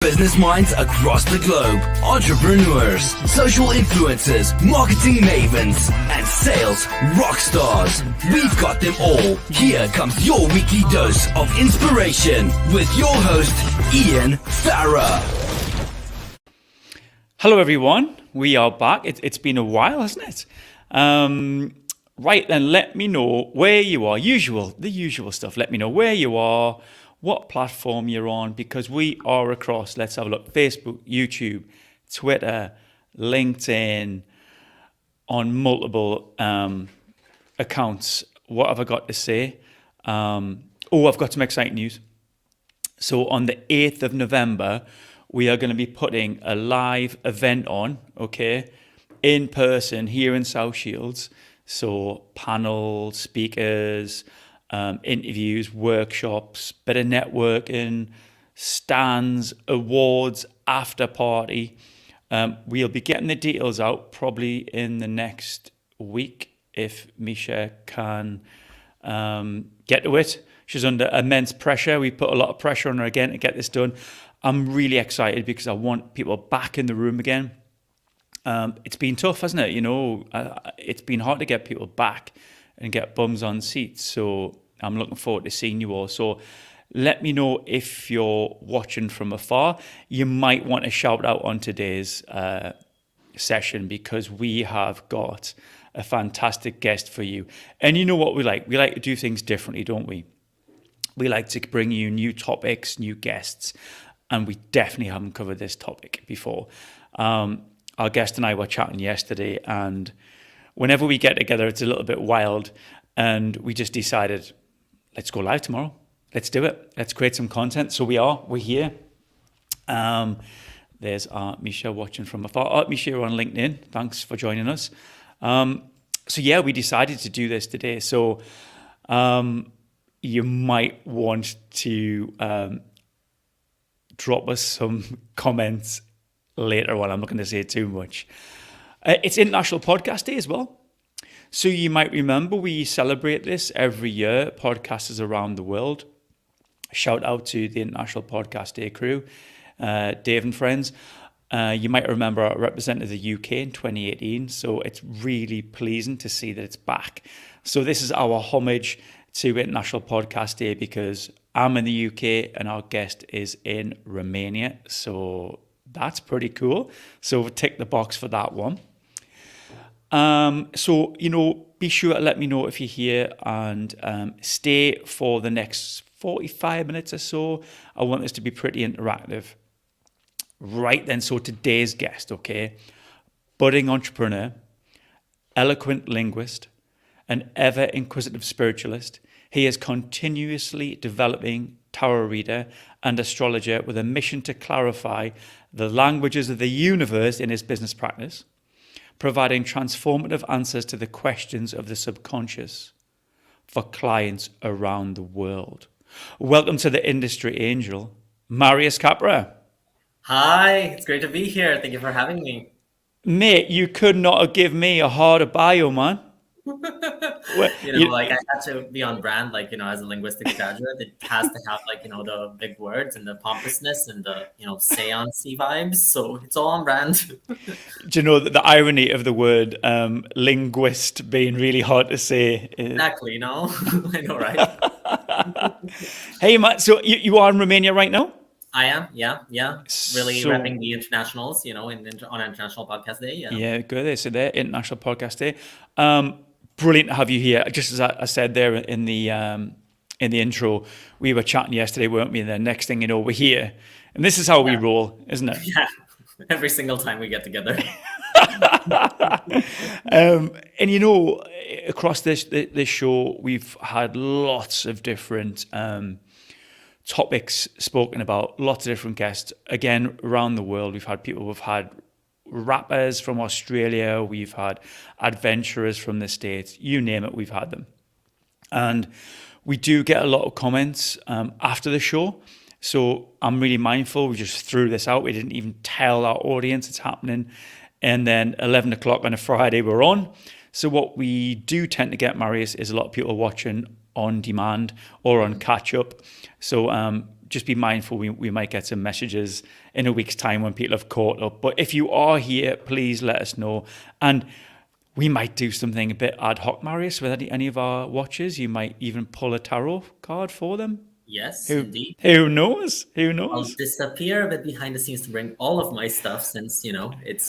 Business minds across the globe, entrepreneurs, social influencers, marketing mavens, and sales rock stars. We've got them all. Here comes your weekly dose of inspiration with your host, Ian Farah. Hello everyone, we are back. It's been a while, hasn't it? Right then, let me know where you are. The usual stuff. Let me know where you are, what platform you're on, because we are across, let's have a look, Facebook, YouTube, Twitter, LinkedIn, on multiple accounts. What have I got to say? I've got some exciting news. So on the 8th of November, we are going to be putting a live event on, okay, in person here in South Shields. So panel, speakers, interviews, workshops, bit of networking, stands, awards, after party. We'll be getting the details out probably in the next week if Misha can get to it. She's under immense pressure. We put a lot of pressure on her again to get this done. I'm really excited because I want people back in the room again. It's been tough, hasn't it? It's been hard to get people back and get bums on seats. So I'm looking forward to seeing you all. So let me know if you're watching from afar. You might want to shout out on today's session because we have got a fantastic guest for you. And you know what we like? We like to do things differently, don't we? We like to bring you new topics, new guests. And we definitely haven't covered this topic before. Our guest and I were chatting yesterday, and whenever we get together, it's a little bit wild. And we just decided, let's go live tomorrow. Let's do it. Let's create some content. So we're here. There's Misha watching from afar. Misha, you're on LinkedIn. Thanks for joining us. We decided to do this today. So you might want to drop us some comments later on. I'm not going to say too much. It's International Podcast Day as well. So you might remember we celebrate this every year, podcasters around the world. Shout out to the International Podcast Day crew, Dave and friends. You might remember I represented the UK in 2018, so it's really pleasing to see that it's back. So this is our homage to International Podcast Day because I'm in the UK and our guest is in Romania. So that's pretty cool. So we'll tick the box for that one. Be sure to let me know if you're here and stay for the next 45 minutes or so. I want this to be pretty interactive. Right then, so today's guest, okay, budding entrepreneur, eloquent linguist, an ever-inquisitive spiritualist. He is continuously developing tarot reader and astrologer with a mission to clarify the languages of the universe in his business practice, providing transformative answers to the questions of the subconscious for clients around the world. Welcome to the industry angel, Marius Capra. Hi, it's great to be here. Thank you for having me. Mate, you could not have given me a harder bio, man. I had to be on brand, as a linguistic graduate, it has to have, the big words and the pompousness and the, seance-y vibes. So it's all on brand. Do you know that the irony of the word linguist being really hard to say? Exactly, I know, right? Hey, Matt, so you are in Romania right now? I am, yeah. Really repping the internationals, on International Podcast Day. Yeah, good. So there, International Podcast Day. Brilliant to have you here. Just as I said there in the intro, we were chatting yesterday, weren't we? And the next thing you know, we're here. And this is how we roll, isn't it? Yeah, every single time we get together. Across this show, we've had lots of different topics spoken about, lots of different guests. Again, around the world, we've had rappers from Australia, we've had adventurers from the States, you name it, we've had them. And we do get a lot of comments after the show. So I'm really mindful. We just threw this out. We didn't even tell our audience it's happening. And then 11 o'clock on a Friday, we're on. So what we do tend to get, Marius, is a lot of people watching on demand or on catch up. So just be mindful. We might get some messages in a week's time when people have caught up. But if you are here, please let us know. And we might do something a bit ad hoc, Marius, with any of our watchers. You might even pull a tarot card for them. Yes, Who indeed. who knows? Who I'll knows? disappear a bit behind the scenes to bring all of my stuff since,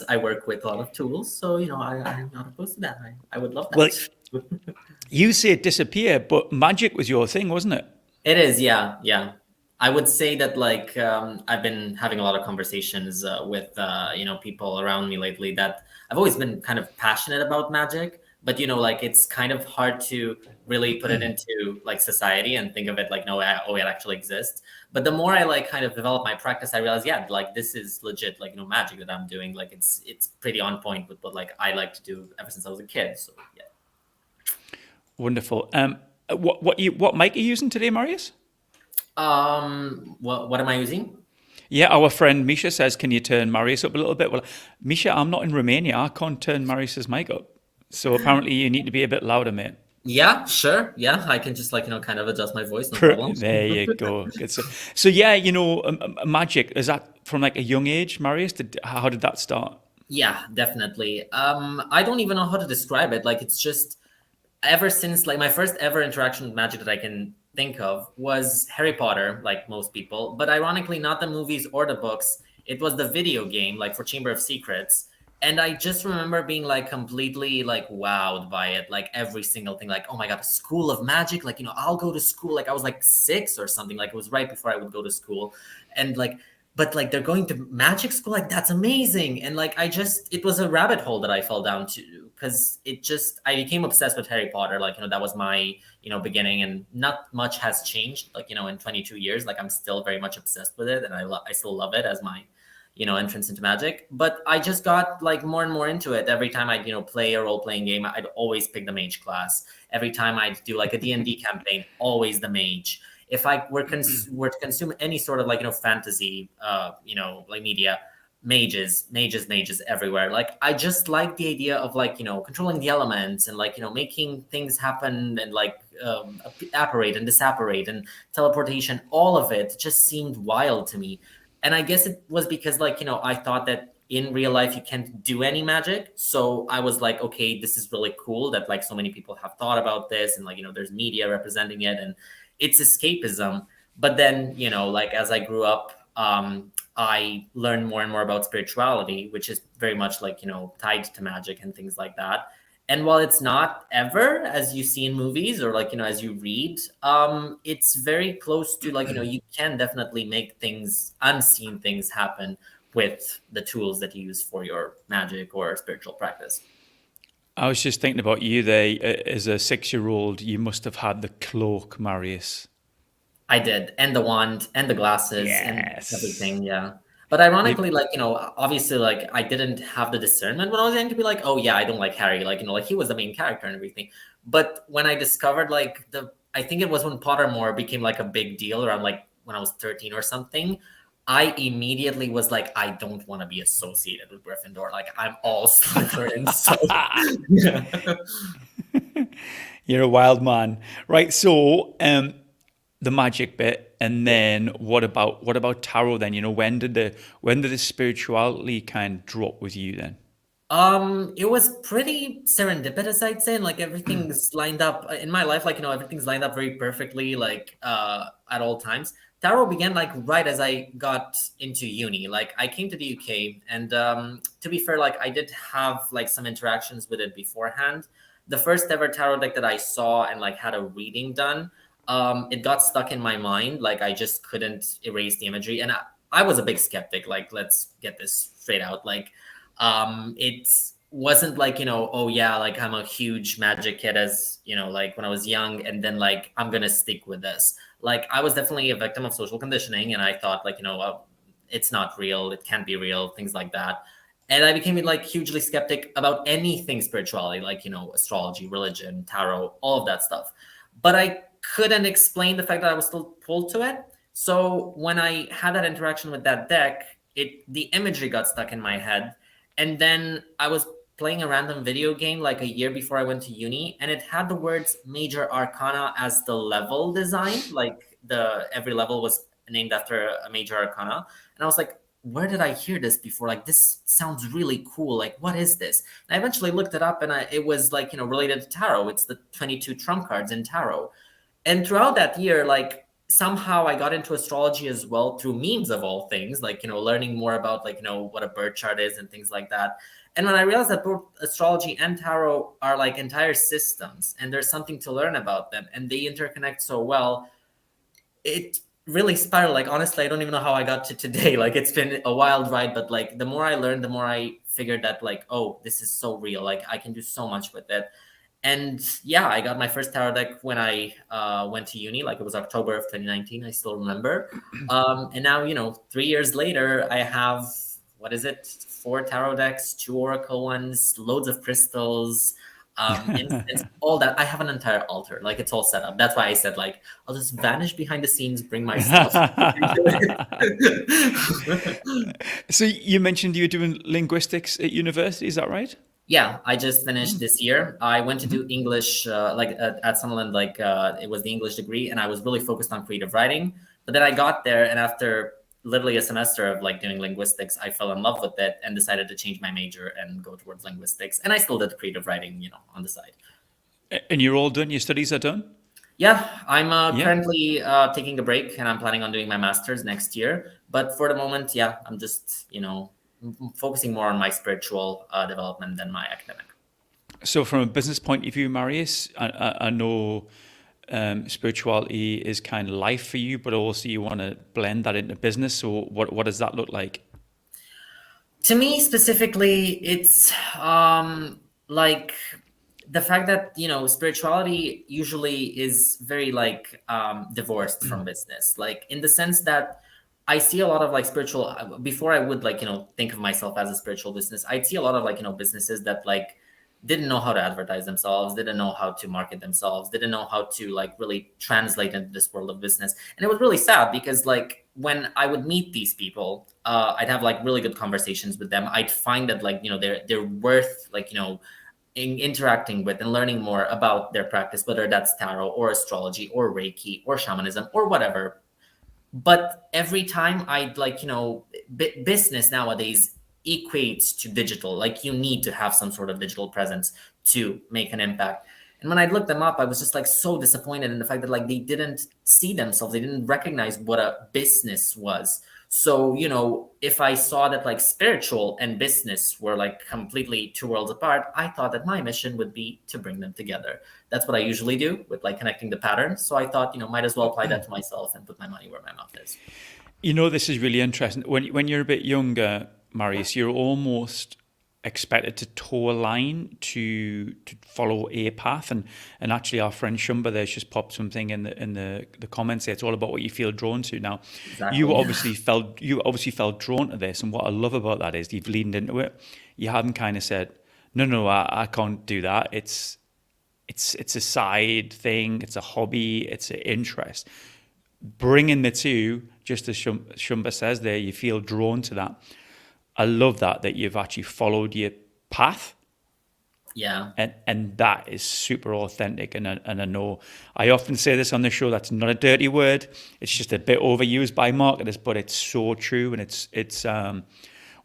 I work with a lot of tools. So, I'm not opposed to that. I would love Well, that. you say it disappear, but magic was your thing, wasn't it? It is, yeah, yeah. I would say that like I've been having a lot of conversations with people around me lately that I've always been kind of passionate about magic, but like it's kind of hard to really put it into like society and think of it like it actually exists. But the more I like kind of develop my practice, I realize like this is legit like magic that I'm doing. Like it's pretty on point with what like I like to do ever since I was a kid. So yeah. Wonderful. What mic are you using today, Marius? What am I using? Yeah, our friend Misha says, can you turn Marius up a little bit? Well, Misha, I'm not in Romania. I can't turn Marius's mic up. So apparently you need to be a bit louder, mate. Yeah, sure. Yeah, I can just like, kind of adjust my voice, no problem. There you go. Good stuff. So yeah, magic, is that from like a young age, Marius? How did that start? Yeah, definitely. I don't even know how to describe it. Like, it's just ever since like my first ever interaction with magic that I can think of was Harry Potter, like most people, but ironically, not the movies or the books. It was the video game, like for Chamber of Secrets. And I just remember being like completely like wowed by it, like every single thing, like, oh my God, a school of magic. Like, I'll go to school. Like I was like 6 or something, like it was right before I would go to school. And like, but like they're going to magic school, like that's amazing. And like it was a rabbit hole that I fell down to because I became obsessed with Harry Potter. Like, that was my, beginning, and not much has changed. Like, in 22 years, like I'm still very much obsessed with it, and I still love it as my, entrance into magic. But I just got like more and more into it. Every time I'd, play a role-playing game, I'd always pick the mage class. Every time I'd do like a D&D campaign, always the mage. If I were to consume any sort of like, fantasy, like media, mages everywhere. Like, I just like the idea of like, controlling the elements and like, making things happen and like apparate and disapparate and teleportation, all of it just seemed wild to me. And I guess it was because like, I thought that in real life you can't do any magic. So I was like, okay, this is really cool that like so many people have thought about this, and like, there's media representing it, and it's escapism. But then, like as I grew up, I learned more and more about spirituality, which is very much like, tied to magic and things like that. And while it's not ever as you see in movies or like, as you read, it's very close to like, you can definitely make unseen things happen with the tools that you use for your magic or spiritual practice. I was just thinking about you there. As a 6-year-old, you must have had the cloak, Marius. I did, and the wand, and the glasses, Yes. and everything, yeah. But ironically, like, obviously, like, I didn't have the discernment when I was young to be like, oh, yeah, I don't like Harry. Like, like, he was the main character and everything. But when I discovered, like, I think it was when Pottermore became, like, a big deal around, like, when I was 13 or something, I immediately was like, I don't want to be associated with Gryffindor. Like, I'm all Slytherin. So, yeah. You're a wild man. Right, so the magic bit, and then what about tarot then? When did the spirituality kind of drop with you then? It was pretty serendipitous, I'd say. And like everything's lined up in my life, like, everything's lined up very perfectly, like at all times. Tarot began like right as I got into uni. Like I came to the UK, and to be fair, like I did have like some interactions with it beforehand. The first ever tarot deck that I saw and like had a reading done, it got stuck in my mind. Like I just couldn't erase the imagery. And I was a big skeptic. Like, let's get this straight out. Like, it wasn't like, oh yeah, like I'm a huge magic kid as, like when I was young, and then like, I'm going to stick with this. Like, I was definitely a victim of social conditioning. And I thought like, it's not real. It can't be real, things like that. And I became like hugely skeptic about anything spirituality, like, astrology, religion, tarot, all of that stuff. But I couldn't explain the fact that I was still pulled to it. So when I had that interaction with that deck, the imagery got stuck in my head. And then I was playing a random video game like a year before I went to uni, and it had the words Major Arcana as the level design. Like every level was named after a major arcana. And I was like, where did I hear this before? Like, this sounds really cool. Like, what is this? And I eventually looked it up, and it was like, related to tarot. It's the 22 trump cards in tarot. And throughout that year, like, somehow I got into astrology as well through memes of all things, like, learning more about, like, what a birth chart is and things like that. And when I realized that both astrology and tarot are like entire systems, and there's something to learn about them, and they interconnect so well, it really spiraled. Like, honestly, I don't even know how I got to today. Like, it's been a wild ride, but like, the more I learned, the more I figured that, like, oh, this is so real. Like, I can do so much with it. And yeah, I got my first tarot deck when I went to uni. Like, it was October of 2019. I still remember. And now, 3 years later, I have, what is it? 4 tarot decks, 2 oracle ones, loads of crystals, incense, all that. I have an entire altar. Like, it's all set up. That's why I said, like, I'll just vanish behind the scenes, bring my stuff. So you mentioned you were doing linguistics at university, is that right? Yeah, I just finished this year. I went to do English, at Sunderland, it was the English degree, and I was really focused on creative writing. But then I got there, and after literally a semester of like doing linguistics, I fell in love with it and decided to change my major and go towards linguistics. And I still did creative writing, on the side. And you're all done? Your studies are done? Yeah, I'm currently taking a break, and I'm planning on doing my master's next year. But for the moment, yeah, I'm just, focusing more on my spiritual development than my academic. So from a business point of view, Marius, I know spirituality is kind of life for you, but also you want to blend that into business. So what does that look like? To me specifically, it's like the fact that spirituality usually is very like divorced from business, like in the sense that I see a lot of like spiritual, before I would like think of myself as a spiritual business, I'd see a lot of like businesses that like didn't know how to advertise themselves, didn't know how to market themselves, didn't know how to like really translate into this world of business. And it was really sad because like when I would meet these people, I'd have like really good conversations with them. I'd find that like they're worth like interacting with and learning more about their practice, whether that's tarot or astrology or Reiki or shamanism or whatever. But every time I'd like business nowadays equates to digital. Like, you need to have some sort of digital presence to make an impact. And when I looked them up, I was just like so disappointed in the fact that like they didn't see themselves, they didn't recognize what a business was. So if I saw that like spiritual and business were like completely 2 worlds apart, I thought that my mission would be to bring them together. That's what I usually do with like connecting the patterns. So I thought might as well apply that to myself and put my money where my mouth is. This is really interesting. When you're a bit younger, Marius, you're almost expected to toe a line to follow a path, and actually our friend Shumba there's just popped something in the comments there. It's all about what you feel drawn to. Now, Exactly. you obviously felt drawn to this, and what I love about that is you've leaned into it. You haven't kind of said, no, I can't do that. It's a side thing. It's a hobby. It's an interest. Bringing the two, just as Shumba says there, you feel drawn to that. I love that you've actually followed your path. Yeah. And that is super authentic. And I know I often say this on the show, that's not a dirty word. It's just a bit overused by marketers, but it's so true. And it's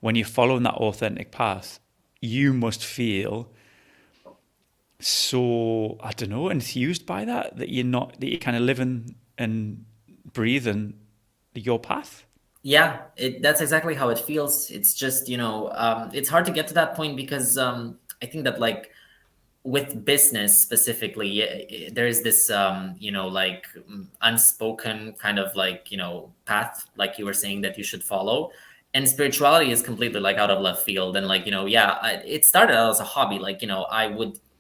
when you're following that authentic path, you must feel so, I don't know, enthused by that you're kind of living and breathing your path. Yeah, that's exactly how it feels. It's just, it's hard to get to that point because I think that like with business specifically, there is this, like unspoken kind of like, path, like you were saying, that you should follow. And spirituality is completely like out of left field. And like, it started out as a hobby. Like,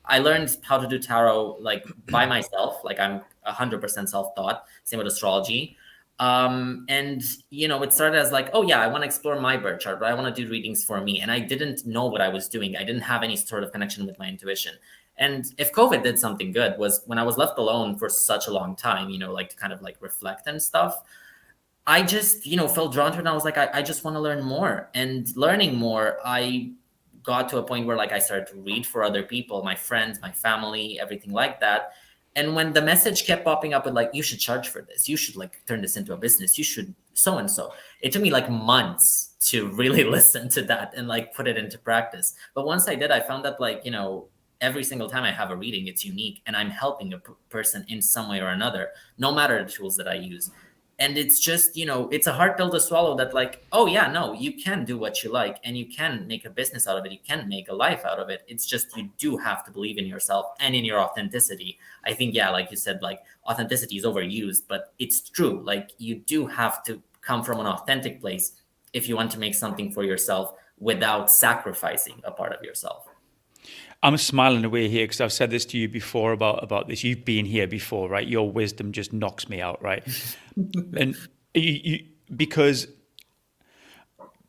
I learned how to do tarot like by myself. Like, I'm 100% self-taught. Same with astrology. And it started as like, oh yeah, I want to explore my birth chart, but I want to do readings for me. And I didn't know what I was doing. I didn't have any sort of connection with my intuition. And if COVID did something good, was when I was left alone for such a long time, like to kind of like reflect and stuff, I just, felt drawn to it. And I was like, I just want to learn more. And learning more, I got to a point where like I started to read for other people, my friends, my family, everything like that. And when the message kept popping up with like, you should charge for this, you should like turn this into a business, you should so and so, it took me like months to really listen to that and like put it into practice. But once I did, I found that like, every single time I have a reading, it's unique, and I'm helping a person in some way or another, no matter the tools that I use. And it's just, it's a hard pill to swallow that like, oh yeah, no, you can do what you like and you can make a business out of it. You can make a life out of it. It's just, you do have to believe in yourself and in your authenticity. I think, yeah, like you said, like authenticity is overused, but it's true. Like you do have to come from an authentic place if you want to make something for yourself without sacrificing a part of yourself. I'm smiling away here because I've said this to you before about this. You've been here before, right? Your wisdom just knocks me out, right? And because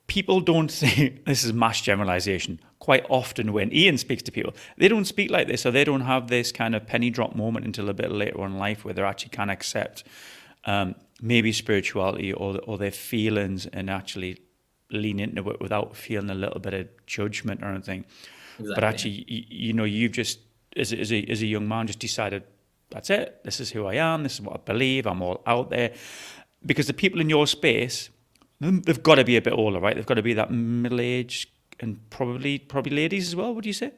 people don't say, this is mass generalization, quite often when Ian speaks to people, they don't speak like this, or they don't have this kind of penny drop moment until a bit later on in life where they actually can accept maybe spirituality or their feelings and actually lean into it without feeling a little bit of judgment or anything. Exactly. But actually, you've just, as a young man, just decided, that's it. This is who I am. This is what I believe. I'm all out there. Because the people in your space, they've got to be a bit older, right? They've got to be that middle-aged and probably ladies as well, would you say?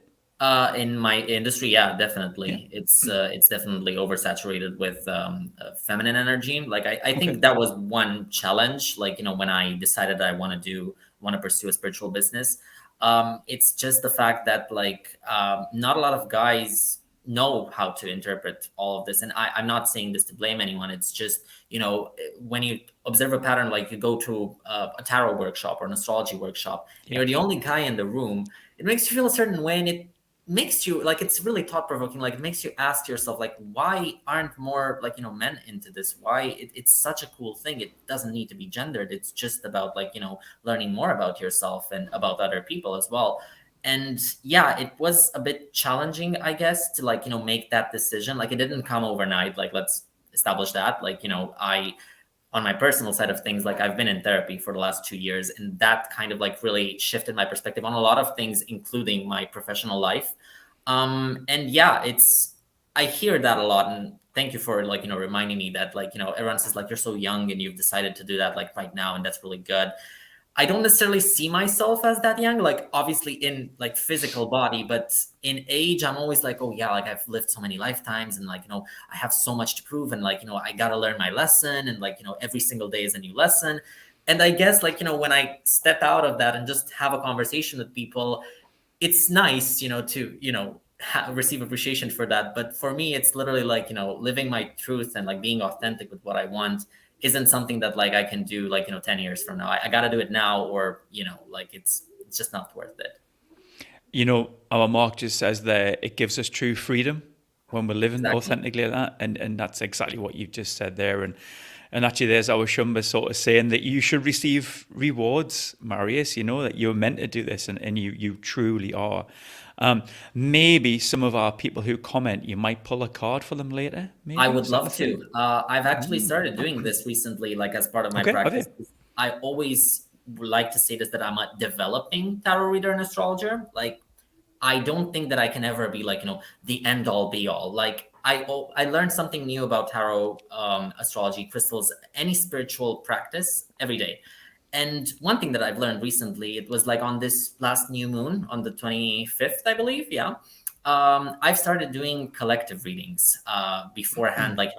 In my industry, yeah, definitely. Yeah. It's definitely oversaturated with feminine energy. Like I think that was one challenge. Like, when I decided I want to pursue a spiritual business, it's just the fact that like not a lot of guys know how to interpret all of this. And I'm not saying this to blame anyone. It's just, when you observe a pattern, like you go to a tarot workshop or an astrology workshop, you're the only guy in the room, it makes you feel a certain way, and it makes you like, it's really thought-provoking. Like it makes you ask yourself, like, why aren't more like, men into this? Why it's such a cool thing. It doesn't need to be gendered. It's just about like, learning more about yourself and about other people as well. And yeah, it was a bit challenging, I guess, to like, make that decision. Like it didn't come overnight. Like, let's establish that. Like, on my personal side of things, like I've been in therapy for the last 2 years, and that kind of like really shifted my perspective on a lot of things, including my professional life. And yeah, I hear that a lot. And thank you for like, reminding me that like, everyone says like, you're so young and you've decided to do that like right now. And that's really good. I don't necessarily see myself as that young, like obviously in like physical body, but in age, I'm always like, oh yeah, like I've lived so many lifetimes and like, I have so much to prove, and like, I got to learn my lesson, and like, every single day is a new lesson. And I guess like, when I step out of that and just have a conversation with people, it's nice, to, receive appreciation for that. But for me, it's literally like, living my truth and like being authentic with what I want isn't something that like I can do like 10 years from now. I got to do it now, or like it's just not worth it. Our Mark just says that it gives us true freedom when we're living authentically like that, and that's exactly what you've just said there. And actually, there's our Shumba sort of saying that you should receive rewards, Marius. That you're meant to do this, and you truly are. Maybe some of our people who comment, you might pull a card for them later. Maybe, I would love to. I've actually started doing this recently, like as part of my practice. I always like to say this, that I'm a developing tarot reader and astrologer. Like, I don't think that I can ever be like, the end all be all. Like I learned something new about tarot, astrology, crystals, any spiritual practice every day. And one thing that I've learned recently, it was like on this last new moon on the 25th, I believe. Yeah. I've started doing collective readings beforehand. Like,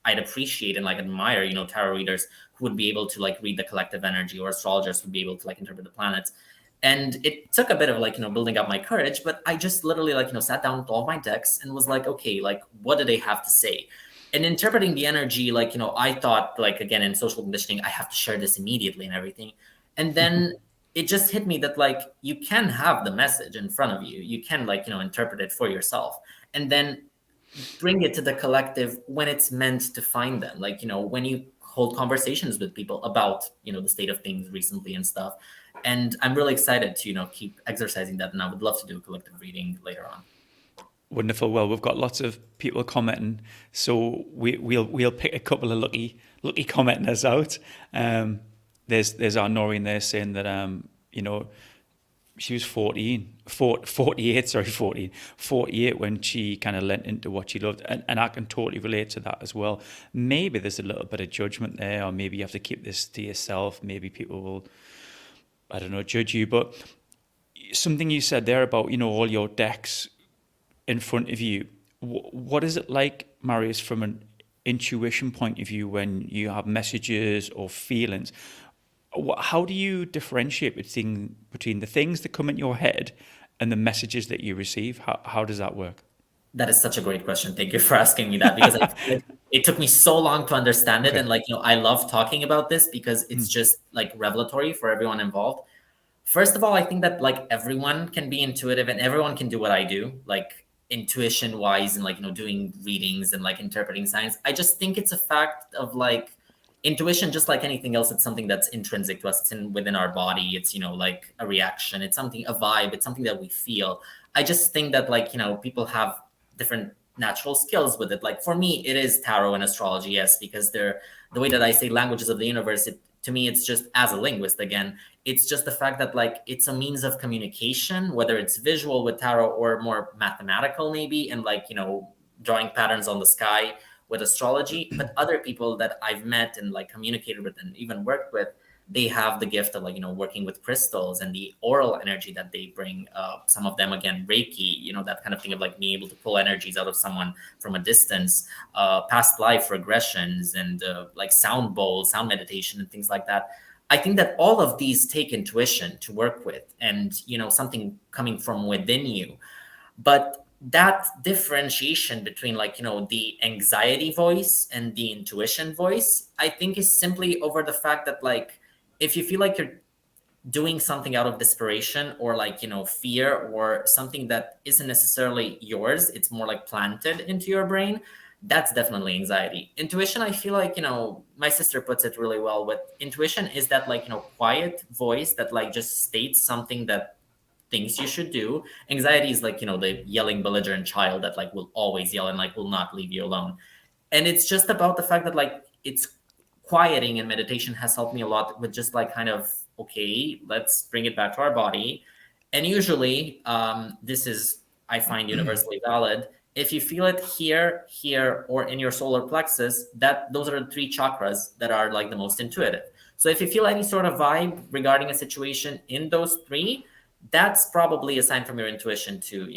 I'd appreciate and like admire, tarot readers who would be able to like read the collective energy, or astrologers who would be able to like interpret the planets. And it took a bit of like, building up my courage, but I just literally like, sat down with all my decks and was like, okay, like, what do they have to say? And interpreting the energy, like, I thought, like, again, in social conditioning, I have to share this immediately and everything. And then it just hit me that, like, you can have the message in front of you. You can, like, interpret it for yourself. And then bring it to the collective when it's meant to find them. Like, when you hold conversations with people about, the state of things recently and stuff. And I'm really excited to, keep exercising that. And I would love to do a collective reading later on. Wonderful. Well, we've got lots of people commenting, so we'll pick a couple of lucky commenters out. There's our Noreen there saying that she was 48, sorry, 48 when she kind of lent into what she loved. And I can totally relate to that as well. Maybe there's a little bit of judgment there, or maybe you have to keep this to yourself. Maybe people will, I don't know, judge you. But something you said there about, all your decks in front of you. What is it like, Marius, from an intuition point of view when you have messages or feelings? How do you differentiate between the things that come in your head and the messages that you receive? How does that work? That is such a great question. Thank you for asking me that, because it took me so long to understand it. Okay. And I love talking about this because it's just revelatory for everyone involved. First of all, I think that everyone can be intuitive and everyone can do what I do, intuition wise, and doing readings and interpreting signs. I just think it's a fact of intuition, just like anything else. It's something that's intrinsic to us. It's within our body. It's a reaction. It's something, a vibe. It's something that we feel. I just think that people have different natural skills with it. For me, it is tarot and astrology, yes, because they're the way that I say languages of the universe. To me, it's just, as a linguist, again, it's just the fact that it's a means of communication, whether it's visual with tarot or more mathematical maybe, and drawing patterns on the sky with astrology. But other people that I've met and communicated with and even worked with, they have the gift of working with crystals and the oral energy that they bring. Some of them, again, Reiki, that kind of thing of being able to pull energies out of someone from a distance, past life regressions, and sound bowls, sound meditation, and things like that. I think that all of these take intuition to work with, and something coming from within you. But that differentiation between the anxiety voice and the intuition voice, I think, is simply over the fact that if you feel like you're doing something out of desperation or fear, or something that isn't necessarily yours, it's more planted into your brain, that's definitely anxiety. Intuition, I feel my sister puts it really well with intuition, is that quiet voice that just states something that things you should do. Anxiety is the yelling belligerent child that will always yell and will not leave you alone. And it's just about the fact that it's quieting, and meditation has helped me a lot with just kind of, okay, let's bring it back to our body. And usually this is, I find, universally valid. If you feel it here, or in your solar plexus, those are the three chakras that are the most intuitive. So if you feel any sort of vibe regarding a situation in those three, that's probably a sign from your intuition to,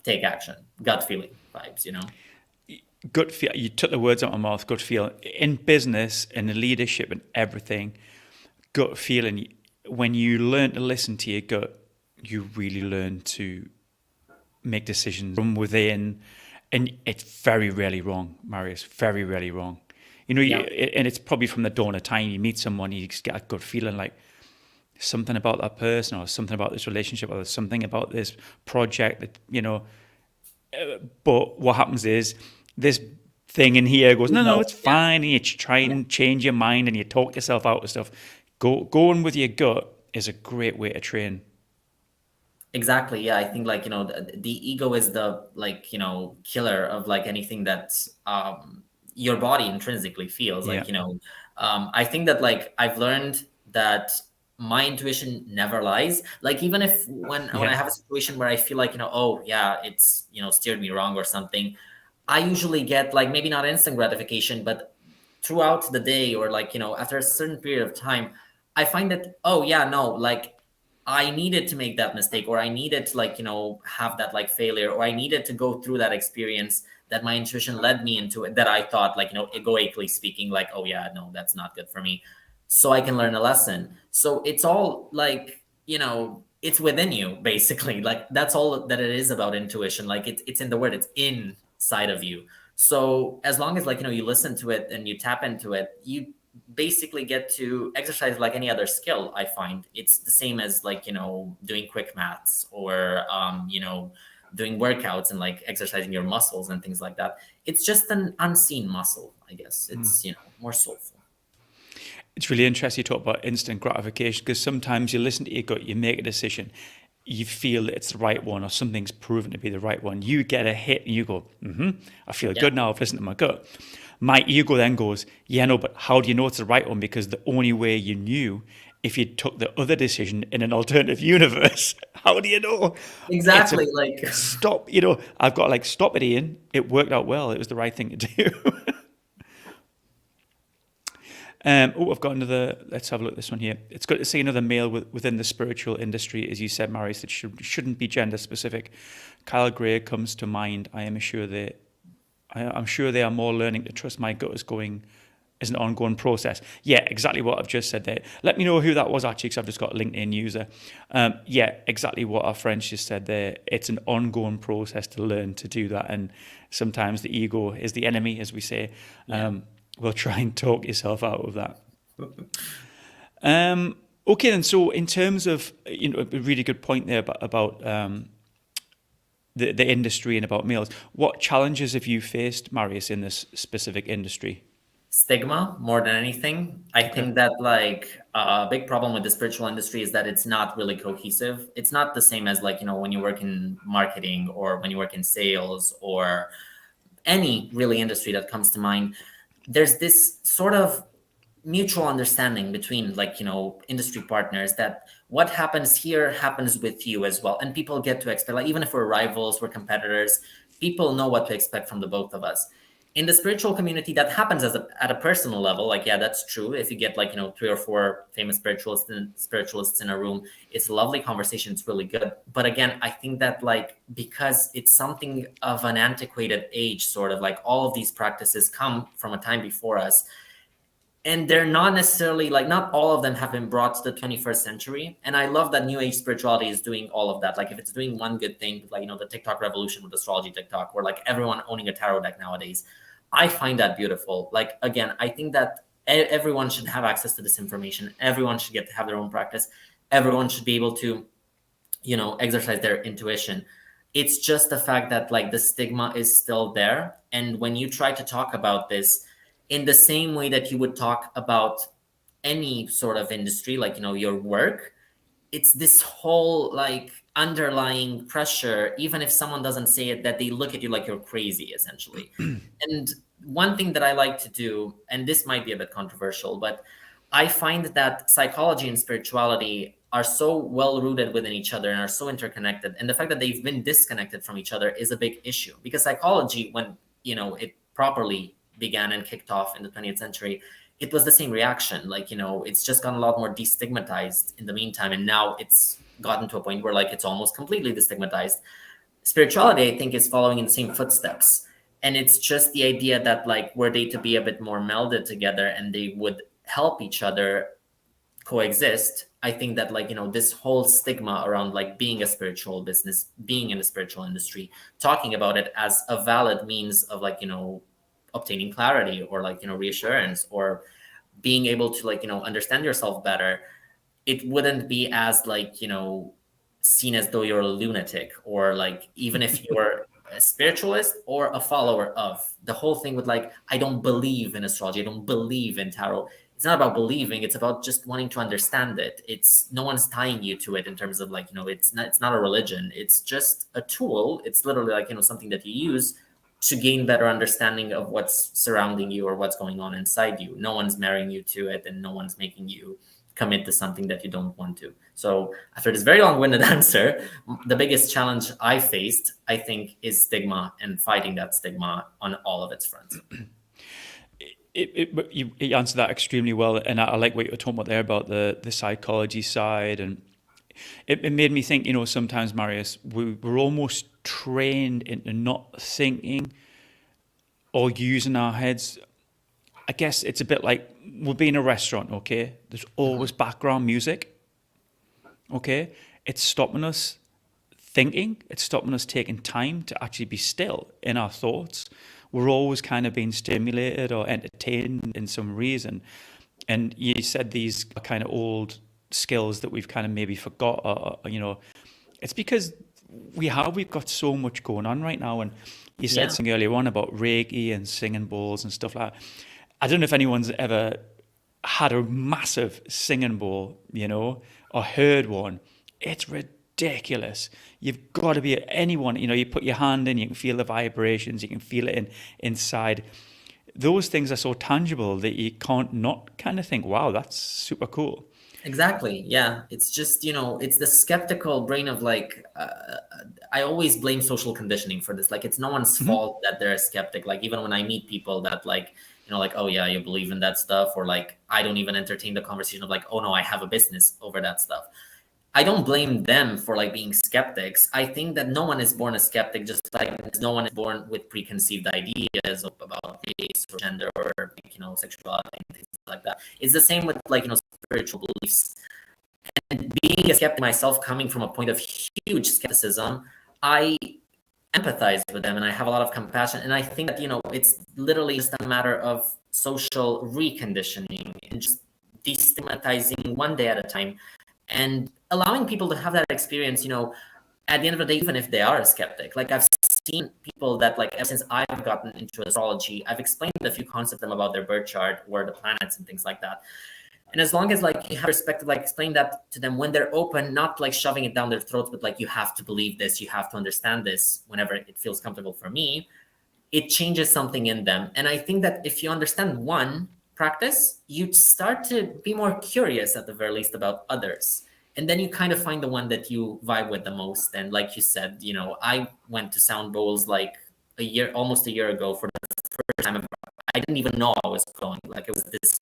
take action. Gut feeling vibes, Gut feel. You took the words out of my mouth. Gut feel in business, in leadership, and everything. Gut feeling. When you learn to listen to your gut, you really learn to make decisions from within, and it's very rarely wrong, Marius. Very rarely wrong. And it's probably from the dawn of time. You meet someone, you just get a gut feeling something about that person, or something about this relationship, or something about this project that. But what happens is, this thing in here goes, no, it's fine. And you try and change your mind, and you talk yourself out of stuff. Going with your gut is a great way to train. Exactly. Yeah. I think the ego is the killer of anything that your body intrinsically feels. I think that I've learned that my intuition never lies. Even if when I have a situation where I feel oh yeah, it's steered me wrong or something, I usually get maybe not instant gratification, but throughout the day, or after a certain period of time, I find that, oh yeah, no, I needed to make that mistake, or I needed to have that failure, or I needed to go through that experience that my intuition led me into, it, that I thought egoically speaking, oh yeah, no, that's not good for me, so I can learn a lesson. So it's all it's within you, basically. That's all that it is about intuition. It's in the word, it's inside of you. So as long as you listen to it and you tap into it, you basically get to exercise like any other skill. I find it's the same as doing quick maths, or doing workouts and exercising your muscles and things like that. It's just an unseen muscle, I guess. It's more soulful. It's really interesting you talk about instant gratification, because sometimes you listen to your gut, you make a decision, you feel that it's the right one, or something's proven to be the right one. You get a hit and you go, I feel good now, I've listened to my gut. My ego then goes, yeah, no, but how do you know it's the right one? Because the only way you knew if you took the other decision in an alternative universe? How do you know? Exactly. Like, Stop, I've got like, stop it, Ian. It worked out well. It was the right thing to do. I've got another. Let's have a look at this one here. It's good to see another male within the spiritual industry, as you said, Marius, that shouldn't be gender specific. Kyle Gray comes to mind. I'm sure they are more learning to trust my gut is an ongoing process. Yeah, exactly what I've just said there. Let me know who that was actually, because I've just got a LinkedIn user. Yeah, exactly what our friends just said there. It's an ongoing process to learn to do that, and sometimes the ego is the enemy, as we say. Yeah. We'll try and talk yourself out of that. Okay, then. So, in terms of a really good point there about the industry and about males, what challenges have you faced, Marius, in this specific industry? Stigma more than anything. I think that like a big problem with the spiritual industry is that it's not really cohesive. It's not the same as like, when you work in marketing or when you work in sales or any really industry that comes to mind. There's this sort of mutual understanding between like, industry partners that what happens here happens with you as well. And people get to expect, like, even if we're rivals, we're competitors, people know what to expect from the both of us. In the spiritual community, that happens at a personal level. Like, yeah, that's true. If you get like, 3 or 4 famous spiritualists in a room, it's a lovely conversation. It's really good. But again, I think that like, because it's something of an antiquated age, sort of like all of these practices come from a time before us. And they're not necessarily like, not all of them have been brought to the 21st century. And I love that New Age spirituality is doing all of that. Like, if it's doing one good thing, like, the TikTok revolution with astrology TikTok, or like everyone owning a tarot deck nowadays, I find that beautiful. Like, again, I think that everyone should have access to this information. Everyone should get to have their own practice. Everyone should be able to, exercise their intuition. It's just the fact that like the stigma is still there. And when you try to talk about this in the same way that you would talk about any sort of industry, like, your work, it's this whole like underlying pressure, even if someone doesn't say it, that they look at you like you're crazy, essentially. And one thing that I like to do, and this might be a bit controversial, but I find that psychology and spirituality are so well rooted within each other and are so interconnected. And the fact that they've been disconnected from each other is a big issue, because psychology, when, it properly began and kicked off in the 20th century, it was the same reaction. Like, it's just gotten a lot more destigmatized in the meantime. And now it's gotten to a point where like it's almost completely destigmatized. Spirituality, I think, is following in the same footsteps. And it's just the idea that like, were they to be a bit more melded together and they would help each other coexist, I think that like, this whole stigma around like being a spiritual business, being in the spiritual industry, talking about it as a valid means of like, obtaining clarity or like, reassurance, or being able to like, understand yourself better, it wouldn't be as like, seen as though you're a lunatic, or like, even if you're a spiritualist or a follower of the whole thing with like, I don't believe in astrology, I don't believe in tarot. It's not about believing, it's about just wanting to understand it. It's no one's tying you to it in terms of like, it's not a religion, it's just a tool. It's literally like, something that you use to gain better understanding of what's surrounding you or what's going on inside you. No one's marrying you to it, and no one's making you commit to something that you don't want to. So after this very long-winded answer, the biggest challenge I faced, I think, is stigma, and fighting that stigma on all of its fronts. You answered that extremely well, and I like what you were talking about there about the psychology side, and it made me think, sometimes, Marius, we're almost trained into not thinking or using our heads. I guess it's a bit like we'll be in a restaurant, okay? There's always background music, okay? It's stopping us thinking. It's stopping us taking time to actually be still in our thoughts. We're always kind of being stimulated or entertained in some reason. And you said these are kind of old skills that we've kind of maybe forgot, or, it's because we've got so much going on right now. And you said something earlier on about Reiki and singing bowls and stuff like that. I don't know if anyone's ever had a massive singing bowl, or heard one. It's ridiculous. You've got to be anyone, you put your hand in, you can feel the vibrations, you can feel it inside. Those things are so tangible that you can't not kind of think, wow, that's super cool. Exactly. Yeah. It's just, it's the skeptical brain of like, I always blame social conditioning for this. Like, it's no one's fault that they're a skeptic. Like, even when I meet people that like, like, oh yeah, you believe in that stuff, or like, I don't even entertain the conversation of like, oh no, I have a business over that stuff. I don't blame them for like being skeptics. I think that no one is born a skeptic, just like no one is born with preconceived ideas about race or gender or sexuality and things like that. It's the same with like spiritual beliefs. And being a skeptic myself, coming from a point of huge skepticism, I empathize with them and I have a lot of compassion. And I think that it's literally just a matter of social reconditioning and just destigmatizing one day at a time and allowing people to have that experience, at the end of the day, even if they are a skeptic. Like, I've seen people that like, ever since I've gotten into astrology, I've explained a few concepts to them about their birth chart or the planets and things like that. And as long as like you have respect to like explain that to them when they're open, not like shoving it down their throats, but like, you have to believe this, you have to understand this whenever it feels comfortable for me, it changes something in them. And I think that if you understand one practice, you start to be more curious at the very least about others. And then you kind of find the one that you vibe with the most. And like you said, I went to sound bowls like almost a year ago for the first time. I didn't even know I was going. Like, it was this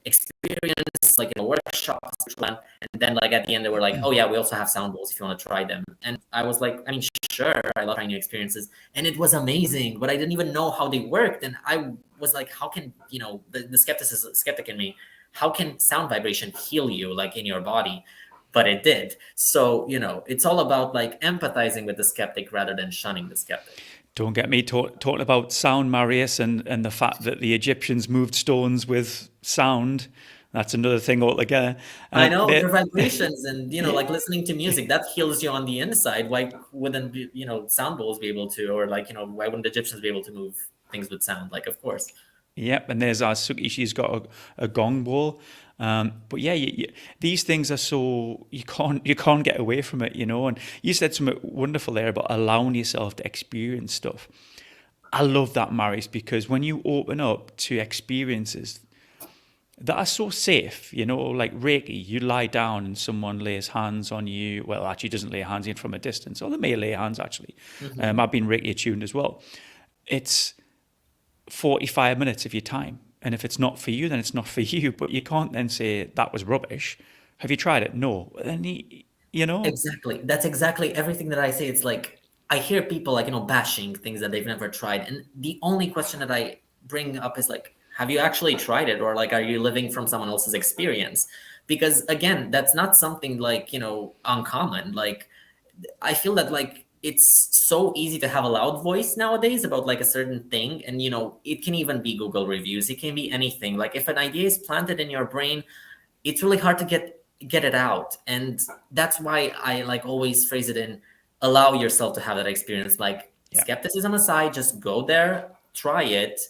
experience, like in a workshop, and then like at the end they were like, oh yeah, we also have sound bowls if you want to try them. And I was like, I mean, sure, I love trying new experiences, and it was amazing, but I didn't even know how they worked. And I was like, how can the skeptic in me, how can sound vibration heal you like in your body? But it did. So it's all about like empathizing with the skeptic rather than shunning the skeptic. Don't get me talking about sound, Marius, and the fact that the Egyptians moved stones with sound. That's another thing altogether. I know, their vibrations and, like Yeah. listening to music, that heals you on the inside. Why wouldn't, sound bowls be able to, or like, why wouldn't Egyptians be able to move things with sound? Like, of course. Yep, and there's our Suki. She's got a gong bowl. But yeah, these things are so you can't get away from it, And you said something wonderful there about allowing yourself to experience stuff. I love that, Marius, because when you open up to experiences that are so safe, like Reiki, you lie down and someone lays hands on you. Well, actually, doesn't lay hands in from a distance, or they may lay hands actually. I've been Reiki attuned as well. It's 45 minutes of your time. And if it's not for you, then it's not for you. But you can't then say that was rubbish. Have you tried it? No. Then Exactly. That's exactly everything that I say. It's like, I hear people like, bashing things that they've never tried. And the only question that I bring up is like, have you actually tried it? Or like, are you living from someone else's experience? Because again, that's not something like, uncommon. Like, I feel that like it's so easy to have a loud voice nowadays about like a certain thing. And it can even be Google reviews. It can be anything. Like, if an idea is planted in your brain, it's really hard to get it out. And that's why I like always phrase it in, allow yourself to have that experience. Like, skepticism aside, just go there, try it.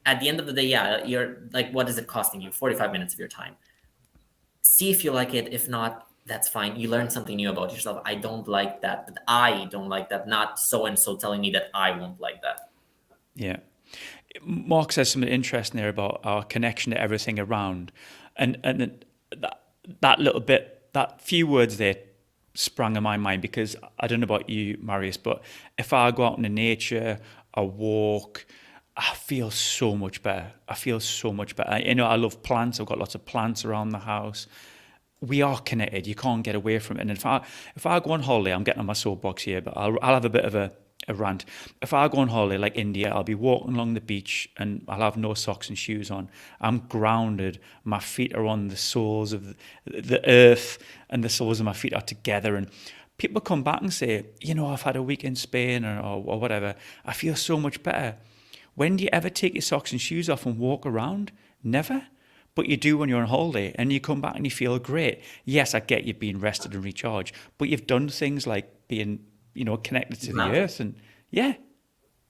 At the end of the day, yeah, you're like, what is it costing you? 45 minutes of your time. See if you like it. If not, that's fine. You learn something new about yourself. I don't like that, but I don't like that. Not so and so telling me that I won't like that. Yeah. Mark says something interesting there about our connection to everything around. And that little bit, that few words there sprang in my mind, because I don't know about you, Marius, but if I go out in the nature, I walk, I feel so much better. I feel so much better. I love plants. I've got lots of plants around the house. We are connected. You can't get away from it. And if I go on holiday, I'm getting on my soapbox here, but I'll have a bit of a rant. If I go on holiday like India, I'll be walking along the beach and I'll have no socks and shoes on. I'm grounded. My feet are on the soles of the earth, and the soles of my feet are together. And people come back and say, I've had a week in Spain or whatever. I feel so much better. When do you ever take your socks and shoes off and walk around? Never. But you do when you're on holiday, and you come back and you feel great. Yes, I get you being rested and recharged, but you've done things like being, connected to the earth. And yeah.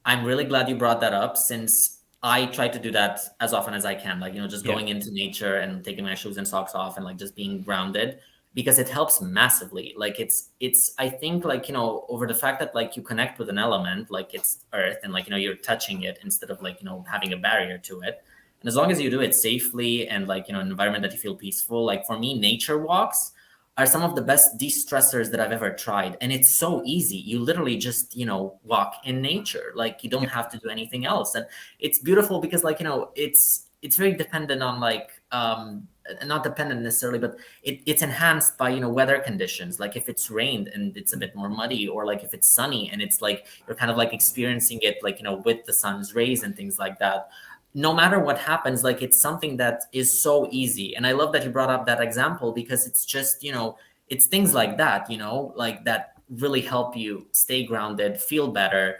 I'm really glad you brought that up, since I try to do that as often as I can. Like, just going into nature and taking my shoes and socks off and like just being grounded, because it helps massively. Like, it's I think like, over the fact that like you connect with an element, like it's earth, and like, you're touching it instead of like, having a barrier to it. And as long as you do it safely and like, an environment that you feel peaceful, like for me, nature walks are some of the best de-stressors that I've ever tried. And it's so easy. You literally just, walk in nature. Like you don't have to do anything else. And it's beautiful because like, it's very dependent on like, not dependent necessarily, but it's enhanced by, weather conditions. Like if it's rained and it's a bit more muddy, or like if it's sunny and it's like, you're kind of like experiencing it, like, with the sun's rays and things like that. No matter what happens, like it's something that is so easy. And I love that you brought up that example, because it's just, it's things like that, like that really help you stay grounded, feel better.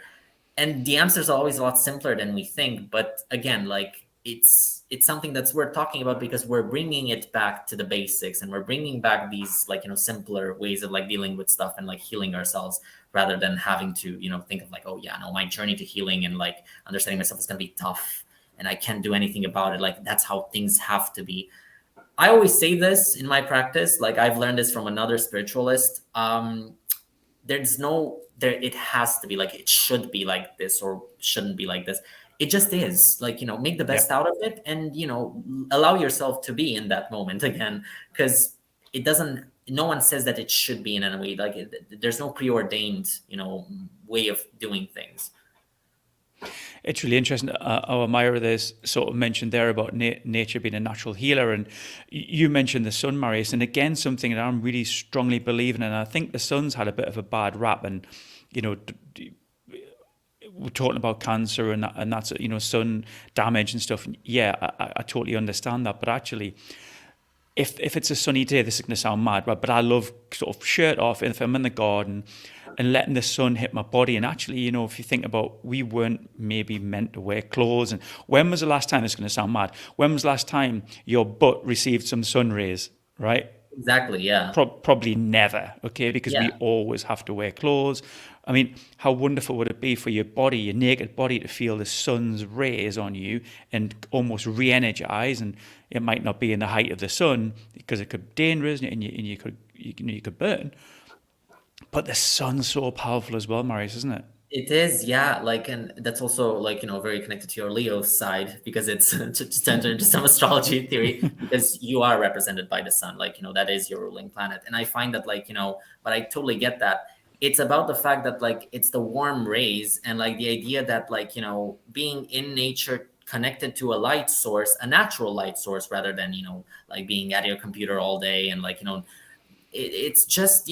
And the answers are always a lot simpler than we think. But again, like it's something that's worth talking about, because we're bringing it back to the basics, and we're bringing back these like, simpler ways of like dealing with stuff and like healing ourselves, rather than having to, think of like, oh yeah, no, my journey to healing and like understanding myself is going to be tough and I can't do anything about it. Like that's how things have to be. I always say this in my practice. Like I've learned this from another spiritualist. It has to be like, it should be like this or shouldn't be like this. It just is like, make the best out of it, and, allow yourself to be in that moment again, because no one says that it should be in any way. Like there's no preordained, way of doing things. It's really interesting. Our Myra there's sort of mentioned there about nature being a natural healer, and you mentioned the sun, Marius, and again something that I'm really strongly believing in. And I think the sun's had a bit of a bad rap, and we're talking about cancer and that's sun damage and stuff. And yeah, I totally understand that, but actually, if it's a sunny day, this is going to sound mad, but I love sort of shirt off if I'm in the garden and letting the sun hit my body. And actually, if you think about, we weren't maybe meant to wear clothes. And when was the last time, this is going to sound mad, when was the last time your butt received some sun rays, right? Exactly, yeah. Probably never, okay? Because we always have to wear clothes. I mean, how wonderful would it be for your body, your naked body, to feel the sun's rays on you and almost re-energize? And it might not be in the height of the sun, because it could be dangerous and you could burn. But the sun's so powerful as well, Marius, isn't it? It is, yeah. Like, and that's also like, very connected to your Leo side, because it's to enter into some astrology theory, because you are represented by the sun, like, that is your ruling planet. And I find that like, but I totally get that. It's about the fact that like, it's the warm rays, and like the idea that like, being in nature, connected to a light source, a natural light source, rather than, like being at your computer all day. And like, it's just,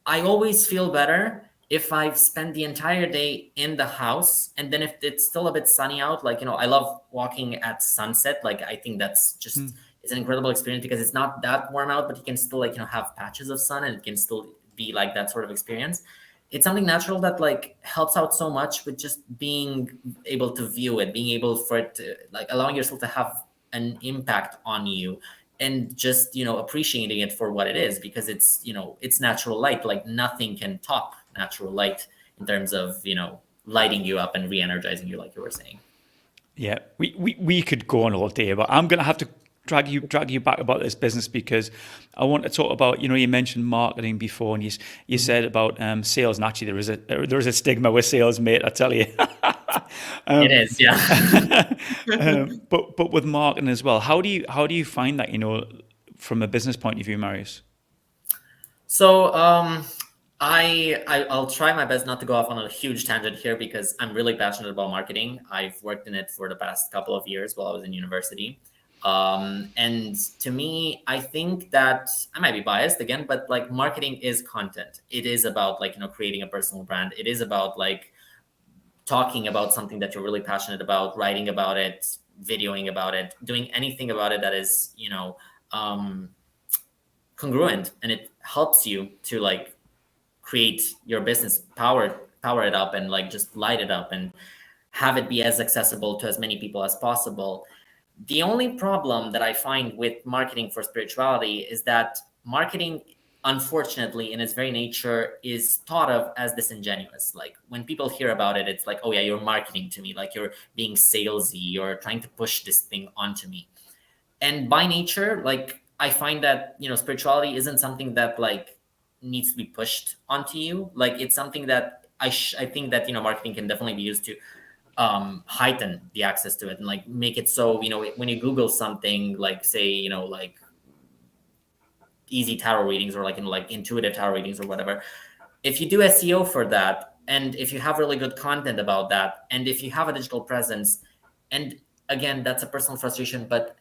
I always feel better if I've spent the entire day in the house, and then if it's still a bit sunny out, like, I love walking at sunset. Like, I think that's just, it's an incredible experience, because it's not that warm out, but you can still like, have patches of sun, and it can still be like that sort of experience. It's something natural that like helps out so much with just being able to view it, being able for it to like, allowing yourself to have an impact on you, and just, appreciating it for what it is, because it's, it's natural light. Like nothing can top natural light in terms of, lighting you up and re-energizing you, like you were saying. Yeah, we could go on all day, but I'm going to have to drag you back about this business, because I want to talk about, you mentioned marketing before, and you said about sales, and actually there is a stigma with sales, mate, I tell you. It is, yeah. But with marketing as well, how do you find that, from a business point of view, Marius? So I'll try my best not to go off on a huge tangent here, because I'm really passionate about marketing. I've worked in it for the past couple of years while I was in university. And to me, I think that I might be biased again, but like marketing is content. It is about like, creating a personal brand. It is about like talking about something that you're really passionate about, writing about it, videoing about it, doing anything about it that is, congruent, and it helps you to like create your business, power it up, and like just light it up and have it be as accessible to as many people as possible. The only problem that I find with marketing for spirituality is that marketing, unfortunately, in its very nature, is thought of as disingenuous. Like when people hear about it, it's like, oh yeah, you're marketing to me, like you're being salesy, you're trying to push this thing onto me. And by nature, like I find that, spirituality isn't something that like needs to be pushed onto you. Like it's something that I think that, marketing can definitely be used to heighten the access to it and like make it so, when you Google something like, say, like easy tarot readings or like, like intuitive tarot readings or whatever, if you do SEO for that, and if you have really good content about that, and if you have a digital presence, and again, that's a personal frustration, but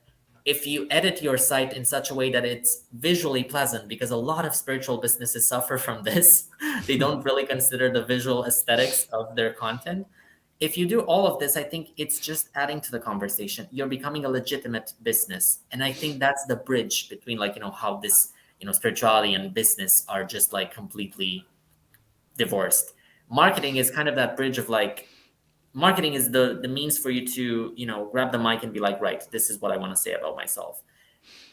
if you edit your site in such a way that it's visually pleasant, because a lot of spiritual businesses suffer from this, they don't really consider the visual aesthetics of their content. If you do all of this, I think it's just adding to the conversation. You're becoming a legitimate business. And I think that's the bridge between like, how this, spirituality and business are just like completely divorced. Marketing is kind of that bridge of like, marketing is the means for you to, grab the mic and be like, right, this is what I want to say about myself.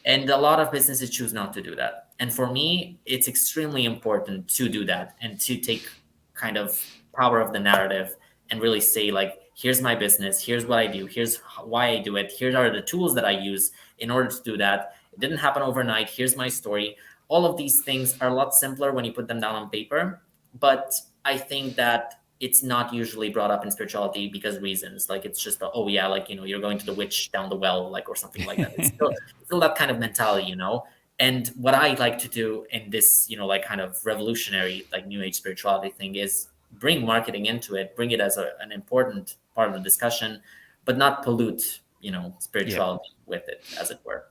And a lot of businesses choose not to do that. And for me, it's extremely important to do that and to take kind of power of the narrative and really say like, here's my business, here's what I do, here's why I do it, here are the tools that I use in order to do that. It didn't happen overnight. Here's my story. All of these things are a lot simpler when you put them down on paper. But I think that it's not usually brought up in spirituality because reasons. Like it's just, oh yeah, like, you're going to the witch down the well, like, or something like that. It's still that kind of mentality, And what I like to do in this, like kind of revolutionary, like new age spirituality thing is bring marketing into it, bring it as an important part of the discussion, but not pollute, spirituality with it, as it were.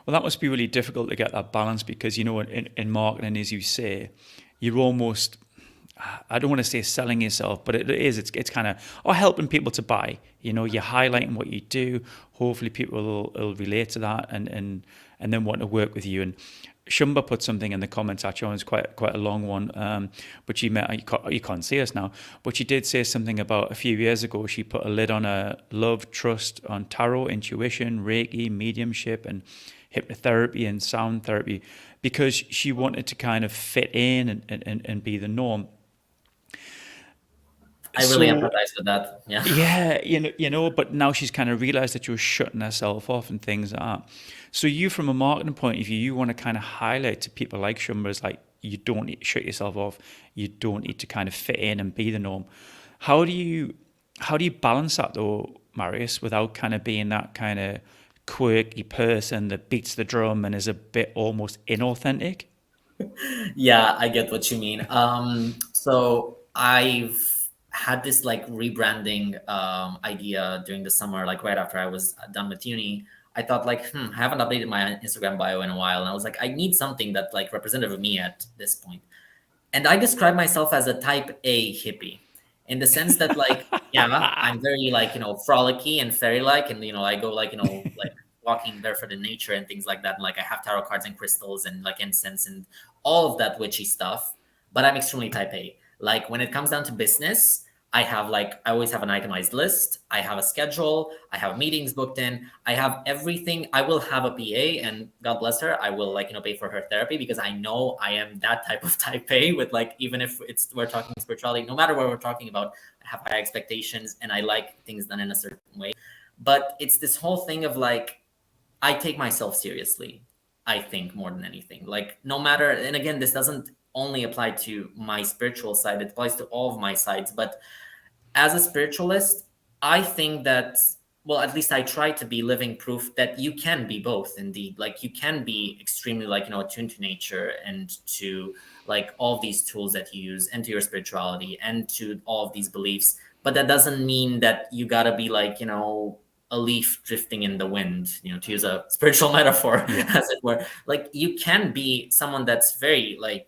Well, that must be really difficult to get that balance because, in marketing, as you say, you're almost, I don't want to say selling yourself, but it is, it's kind of, or helping people to buy, you're highlighting what you do. Hopefully people will relate to that and then want to work with you. And Shumba put something in the comments, actually, it was quite a long one, but you can't see us now, but she did say something about a few years ago, she put a lid on a love, trust, on tarot, intuition, Reiki, mediumship, and hypnotherapy and sound therapy, because she wanted to kind of fit in and be the norm. I really empathize with that. Yeah. Yeah, but now she's kind of realized that you're shutting herself off and things like that. So you, from a marketing point of view, you want to kind of highlight to people like Shumba, like, you don't need to shut yourself off. You don't need to kind of fit in and be the norm. How do you balance that though, Marius, without kind of being that kind of quirky person that beats the drum and is a bit almost inauthentic? Yeah, I get what you mean. So I've had this like rebranding idea during the summer, like right after I was done with uni. I thought like, I haven't updated my Instagram bio in a while. And I was like, I need something that like representative of me at this point. And I describe myself as a type A hippie in the sense that like, yeah, I'm very like, frolicky and fairy-like. And, I go like, like walking barefoot in nature and things like that. And like I have tarot cards and crystals and like incense and all of that witchy stuff. But I'm extremely type A. Like when it comes down to business, I always have an itemized list. I have a schedule. I have meetings booked in. I have everything. I will have a PA, and God bless her, I will pay for her therapy because I know I am that type of type A with like, even if we're talking spirituality, no matter what we're talking about, I have high expectations and I like things done in a certain way. But it's this whole thing of like, I take myself seriously, I think, more than anything. Like no matter, and again, this doesn't only apply to my spiritual side, it applies to all of my sides. But as a spiritualist, I think that, well, at least I try to be living proof that you can be both indeed. Like you can be extremely attuned to nature and to like all these tools that you use and to your spirituality and to all of these beliefs. But that doesn't mean that you gotta be like, a leaf drifting in the wind, to use a spiritual metaphor, as it were. Like you can be someone that's very like,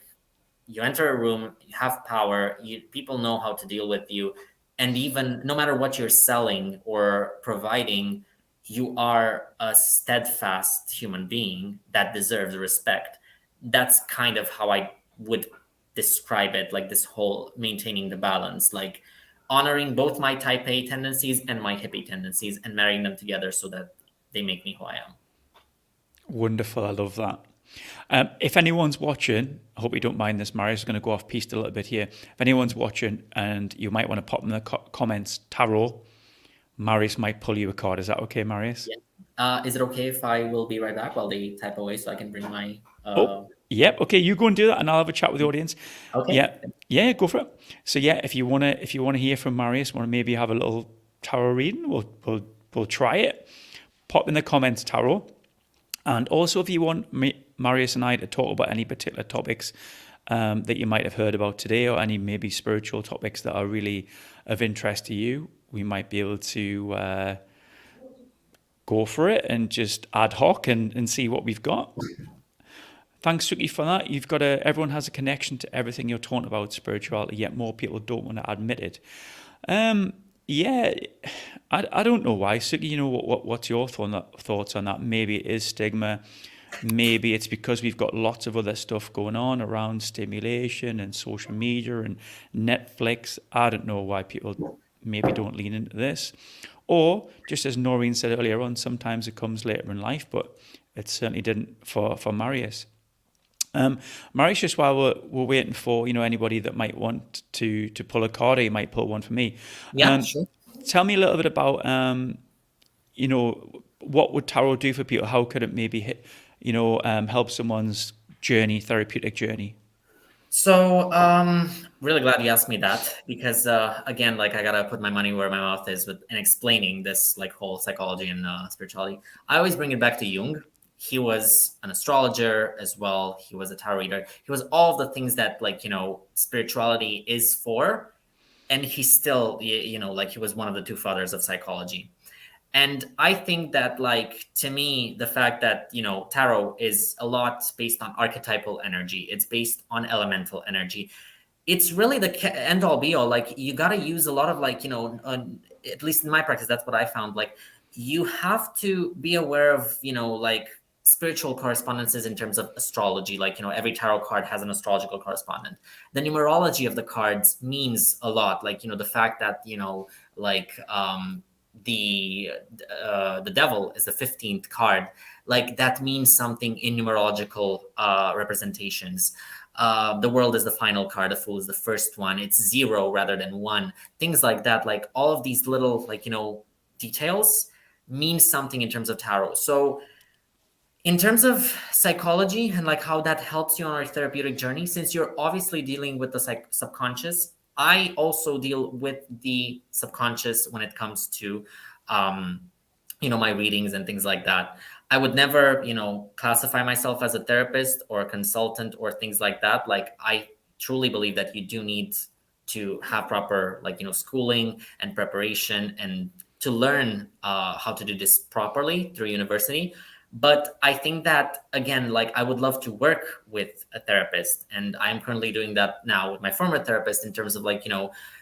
you enter a room, you have power, people know how to deal with you. And even no matter what you're selling or providing, you are a steadfast human being that deserves respect. That's kind of how I would describe it, like this whole maintaining the balance, like honoring both my type A tendencies and my hippie tendencies and marrying them together so that they make me who I am. Wonderful. I love that. If anyone's watching, I hope you don't mind this, Marius is going to go off piste a little bit here. If anyone's watching and you might want to pop in the comments, tarot, Marius might pull you a card. Is that okay, Marius? Yeah. Is it okay if I will be right back while they type away so I can bring my... Yep. Okay, you go and do that and I'll have a chat with the audience. Okay. Yeah, go for it. So yeah, if you want to hear from Marius, want to maybe have a little tarot reading, we'll try it. Pop in the comments tarot. And also, if you want Marius and I to talk about any particular topics that you might have heard about today, or any maybe spiritual topics that are really of interest to you, we might be able to go for it and just ad hoc and see what we've got. Thanks, Suki, for that. Everyone has a connection to everything you're talking about spirituality, yet more people don't want to admit it. Yeah, I don't know why, Suki. What's your thoughts on that? Maybe it is stigma. Maybe it's because we've got lots of other stuff going on around stimulation and social media and Netflix. I don't know why people maybe don't lean into this. Or, just as Noreen said earlier on, sometimes it comes later in life, but it certainly didn't for Marius. Marius, just while we're waiting for anybody that might want to pull a card, or you might pull one for me. Yeah, sure. Tell me a little bit about what would tarot do for people? How could it maybe help someone's therapeutic journey? So, really glad you asked me that, because again, like, I gotta put my money where my mouth is in explaining this like whole psychology and spirituality. I always bring it back to Jung. He was an astrologer as well. He was a tarot reader. He was all the things that spirituality is for, and he still he was one of the two fathers of psychology. And I think that, to me, the fact that, tarot is a lot based on archetypal energy. It's based on elemental energy. It's really the end all be all. You got to use a lot of at least in my practice, that's what I found. You have to be aware of, spiritual correspondences in terms of astrology. Every tarot card has an astrological correspondent. The numerology of the cards means a lot. The fact that, the devil is the 15th card, that means something in numerological representations. The world is the final card, the fool is the first one, it's 0 rather than 1, things like that. All of these little details mean something in terms of tarot. So in terms of psychology and how that helps you on our therapeutic journey, since you're obviously dealing with the subconscious, I also deal with the subconscious when it comes to, my readings and things like that. I would never, classify myself as a therapist or a consultant or things like that. I truly believe that you do need to have proper, schooling and preparation and to learn how to do this properly through university. But I think that, again, I would love to work with a therapist, and I'm currently doing that now with my former therapist in terms of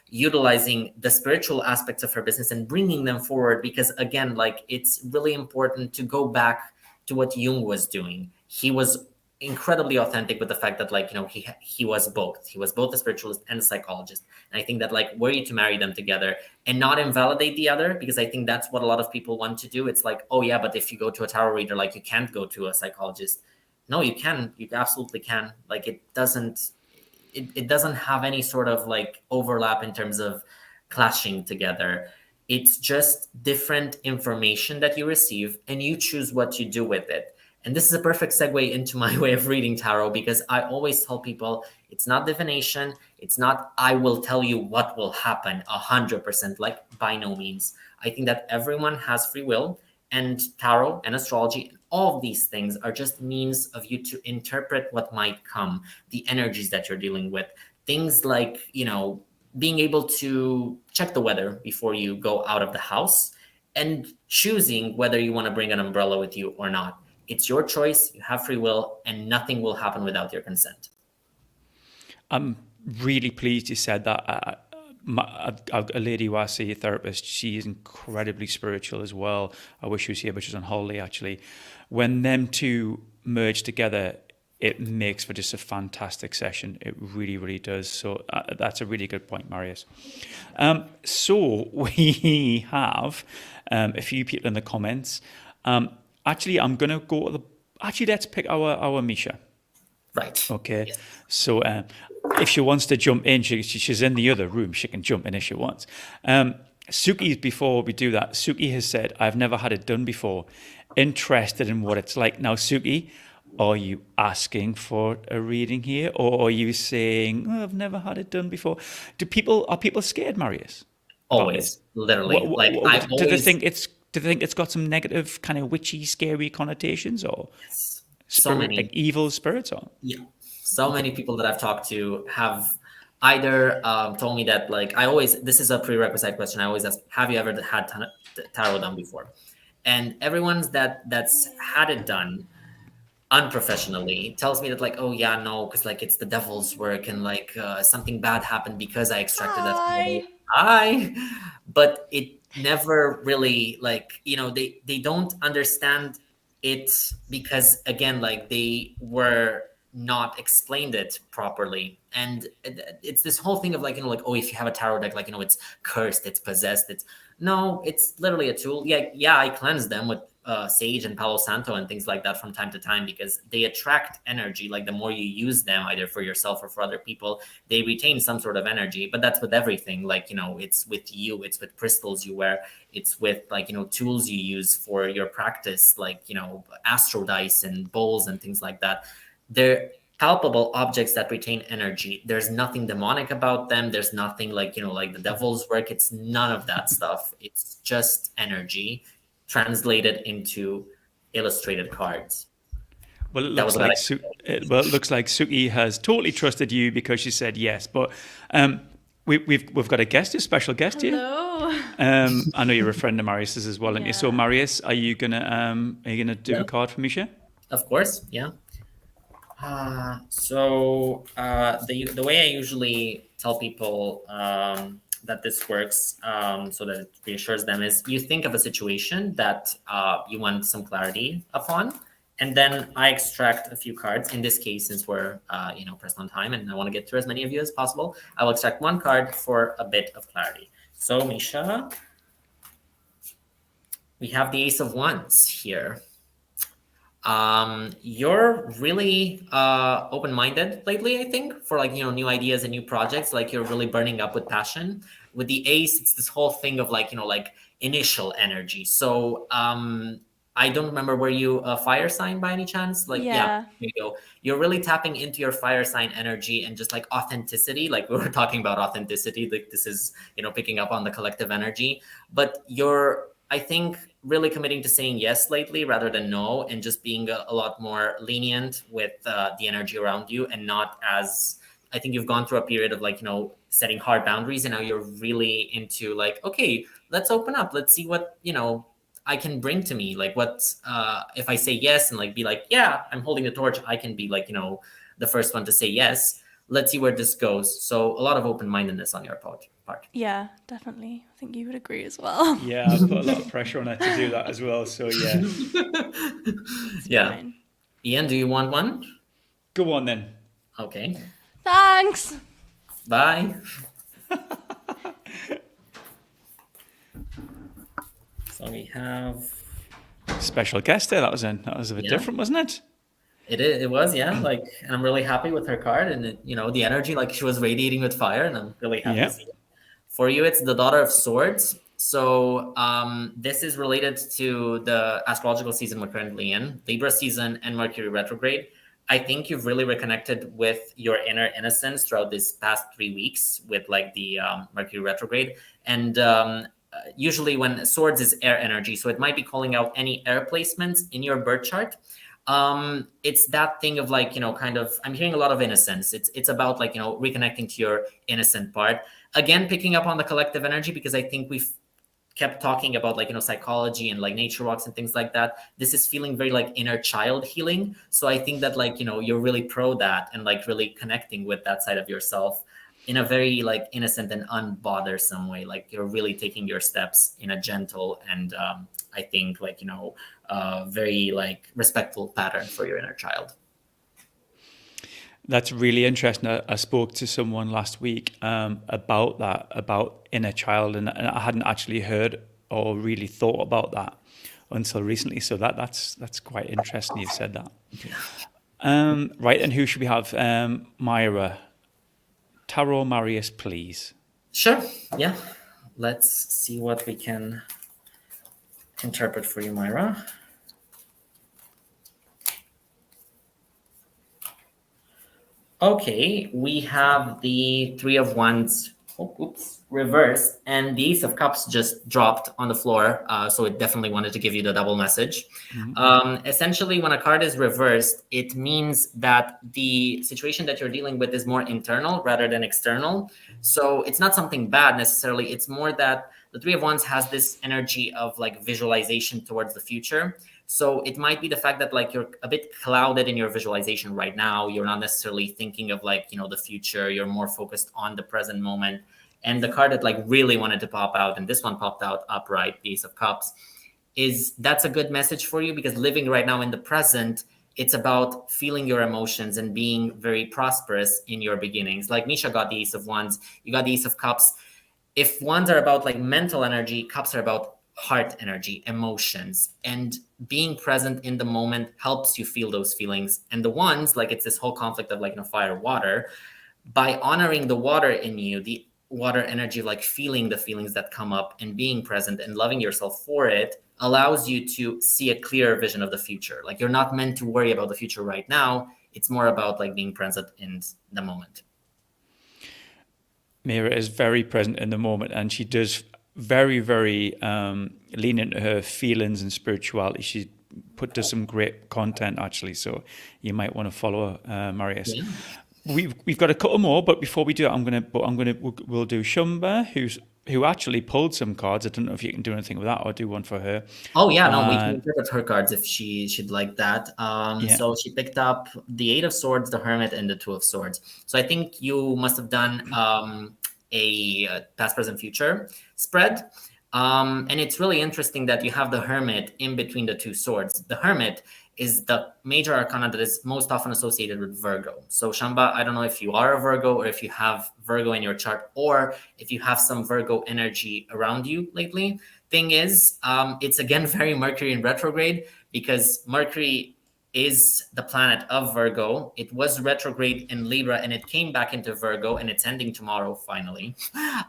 utilizing the spiritual aspects of her business and bringing them forward, because again, it's really important to go back to what Jung was doing. He was incredibly authentic with the fact that he was both a spiritualist and a psychologist. And I think that were you to marry them together and not invalidate the other, because I think that's what a lot of people want to do. It's oh yeah, but if you go to a tarot reader, you can't go to a psychologist. No, you can. You absolutely can. It doesn't have any sort of overlap in terms of clashing together. It's just different information that you receive and you choose what you do with it. And this is a perfect segue into my way of reading tarot, because I always tell people it's not divination. It's not, I will tell you what will happen 100%, by no means. I think that everyone has free will, and tarot and astrology, all of these things are just means of you to interpret what might come, the energies that you're dealing with. Things being able to check the weather before you go out of the house and choosing whether you want to bring an umbrella with you or not. It's your choice. You have free will, and nothing will happen without your consent. I'm really pleased you said that. A lady who I see, a therapist, she is incredibly spiritual as well. I wish she was here, but she's on holiday actually. When them two merge together, it makes for just a fantastic session. It really, really does. So that's a really good point, Marius. So we have a few people in the comments. Actually, I'm going to go to let's pick our Misha. Right. Okay. Yes. So if she wants to jump in, she's in the other room. She can jump in if she wants. Suki, before we do that, Suki has said, I've never had it done before. Interested in what it's like. Now, Suki, are you asking for a reading here? Or are you saying, I've never had it done before? Are people scared, Marius? about this? Always, literally. Like I Do they always, think it's got some negative kind of witchy, scary connotations, or so spirit, like many, evil spirits, or yeah, so okay? many people that I've talked to have either told me that, like, I always, this is a prerequisite question. I always ask, have you ever had tarot done before? And everyone's that's had it done unprofessionally tells me that, like, oh yeah, no, because like it's the devil's work, and like something bad happened because I extracted that from the Hi. eye. But it never really, like, they don't understand it, because again, like, they were not explained it properly. And it's this whole thing of, like, like, oh, if you have a tarot deck, like, it's cursed, it's possessed, it's no, it's literally a tool. Yeah, I cleanse them with sage and Palo Santo and things like that from time to time, because they attract energy. Like, the more you use them, either for yourself or for other people, they retain some sort of energy. But that's with everything. Like, it's with you, it's with crystals you wear, it's with, like, tools you use for your practice, like, astro dice and bowls and things like that. They're palpable objects that retain energy. There's nothing demonic about them. There's nothing like, like the devil's work. It's none of that stuff. It's just energy translated into illustrated cards. Well, it That was looks a bad like idea. it looks like Suki has totally trusted you because she said yes. But we've got a special guest here. Hello. I know you're a friend of Marius's as well, aren't you? So Yeah. Marius, are you gonna do Yeah. a card for Misha? Of course, yeah. The way I usually tell people that this works, so that it reassures them, is you think of a situation that you want some clarity upon, and then I extract a few cards. In this case, since we're pressed on time and I want to get through as many of you as possible, I will extract one card for a bit of clarity. So, Misha, we have the Ace of Wands here. You're really open-minded lately, I think, for, like, new ideas and new projects. Like, you're really burning up with passion. With the ace, it's this whole thing of, like, like initial energy. So I don't remember, were you a fire sign by any chance? Like, yeah, Yeah. there you go. You're really tapping into your fire sign energy and just, like, authenticity. Like, we were talking about authenticity, like, this is, picking up on the collective energy. But you're, I think, really committing to saying yes lately rather than no, and just being a lot more lenient with the energy around you, and not as, I think you've gone through a period of, like, setting hard boundaries, and now you're really into, like, okay, let's open up, let's see what I can bring to me, like, what if I say yes, and, like, be like, yeah, I'm holding the torch, I can be, like, the first one to say yes, let's see where this goes. So a lot of open-mindedness on your part. Yeah, definitely. I think you would agree as well. Yeah, I've put a lot of pressure on her to do that as well. So yeah, Yeah. Fine. Ian, do you want one? go on then. Okay. Thanks. Bye. So we have. Special guest there. That was a bit different, wasn't it? It was, yeah. Like, and I'm really happy with her card, and the energy, like, she was radiating with fire, and I'm really happy to see it. For you, it's the Daughter of Swords. So this is related to the astrological season we're currently in, Libra season and Mercury retrograde. I think you've really reconnected with your inner innocence throughout this past 3 weeks with, like, the Mercury retrograde. And usually when swords is air energy, so it might be calling out any air placements in your birth chart. It's that thing of, like, kind of, I'm hearing a lot of innocence. It's about, like, reconnecting to your innocent part. Again, picking up on the collective energy, because I think we've kept talking about, like, psychology and, like, nature walks and things like that. This is feeling very, like, inner child healing. So I think that, like, you're really pro that, and, like, really connecting with that side of yourself in a very, like, innocent and unbothersome way. Like, you're really taking your steps in a gentle and I think, like, very, like, respectful pattern for your inner child. That's really interesting. I spoke to someone last week about that, about inner child, and I hadn't actually heard or really thought about that until recently. So that's quite interesting you said that. Right, and who should we have? Myra. Tarot Marius, please. Sure, yeah. Let's see what we can interpret for you, Myra. Okay, we have the Three of Wands reversed, and the Ace of Cups just dropped on the floor. So it definitely wanted to give you the double message. Essentially, when a card is reversed, it means that the situation that you're dealing with is more internal rather than external. So it's not something bad necessarily. It's more that the Three of Wands has this energy of like visualization towards the future. So it might be the fact that like you're a bit clouded in your visualization right now. You're not necessarily thinking of like, the future. You're more focused on the present moment. And the card that like really wanted to pop out, and this one popped out upright, the Ace of Cups, that's a good message for you, because living right now in the present, it's about feeling your emotions and being very prosperous in your beginnings. Like Misha got the Ace of Wands, you got the Ace of Cups. If wands are about like mental energy, cups are about heart energy, emotions, and being present in the moment helps you feel those feelings. And the wands, like it's this whole conflict of like fire, water. By honoring the water in you, the water energy, like feeling the feelings that come up and being present and loving yourself for it, allows you to see a clearer vision of the future. Like you're not meant to worry about the future right now. It's more about like being present in the moment. Mira is very present in the moment, and she does very, very lean into her feelings and spirituality. She does some great content actually, so you might want to follow her, Marius. Yeah. We've got a couple more, but before we do it, we'll do Shumba, who actually pulled some cards. I don't know if you can do anything with that or do one for her. Oh yeah, no, we can interpret her cards if she'd like that. So she picked up the Eight of Swords, the Hermit, and the Two of Swords. So I think you must have done a past, present, future spread. And it's really interesting that you have the Hermit in between the two swords. The Hermit is the major arcana that is most often associated with Virgo. So Shamba, I don't know if you are a Virgo or if you have Virgo in your chart, or if you have some Virgo energy around you lately. Thing is, it's again very Mercury in retrograde, because Mercury is the planet of Virgo. It was retrograde in Libra and it came back into Virgo, and it's ending tomorrow finally.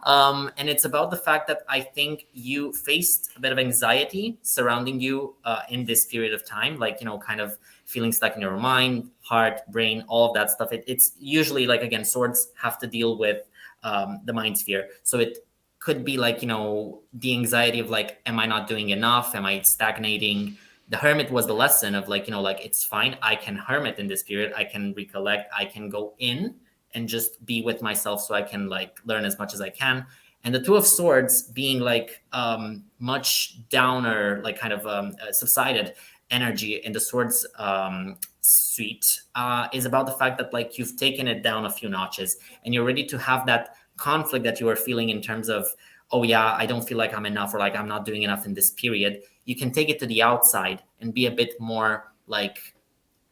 And it's about the fact that I think you faced a bit of anxiety surrounding you in this period of time, like, kind of feeling stuck in your mind, heart, brain, all of that stuff. It's usually like, again, swords have to deal with the mind sphere. So it could be like, the anxiety of like, am I not doing enough? Am I stagnating? The Hermit was the lesson of like, like, it's fine. I can hermit in this period. I can recollect. I can go in and just be with myself, so I can like learn as much as I can. And the Two of Swords being like much downer, like kind of subsided energy in the Swords suite is about the fact that like you've taken it down a few notches and you're ready to have that conflict that you are feeling in terms of, oh yeah, I don't feel like I'm enough, or like I'm not doing enough in this period. You can take it to the outside and be a bit more like,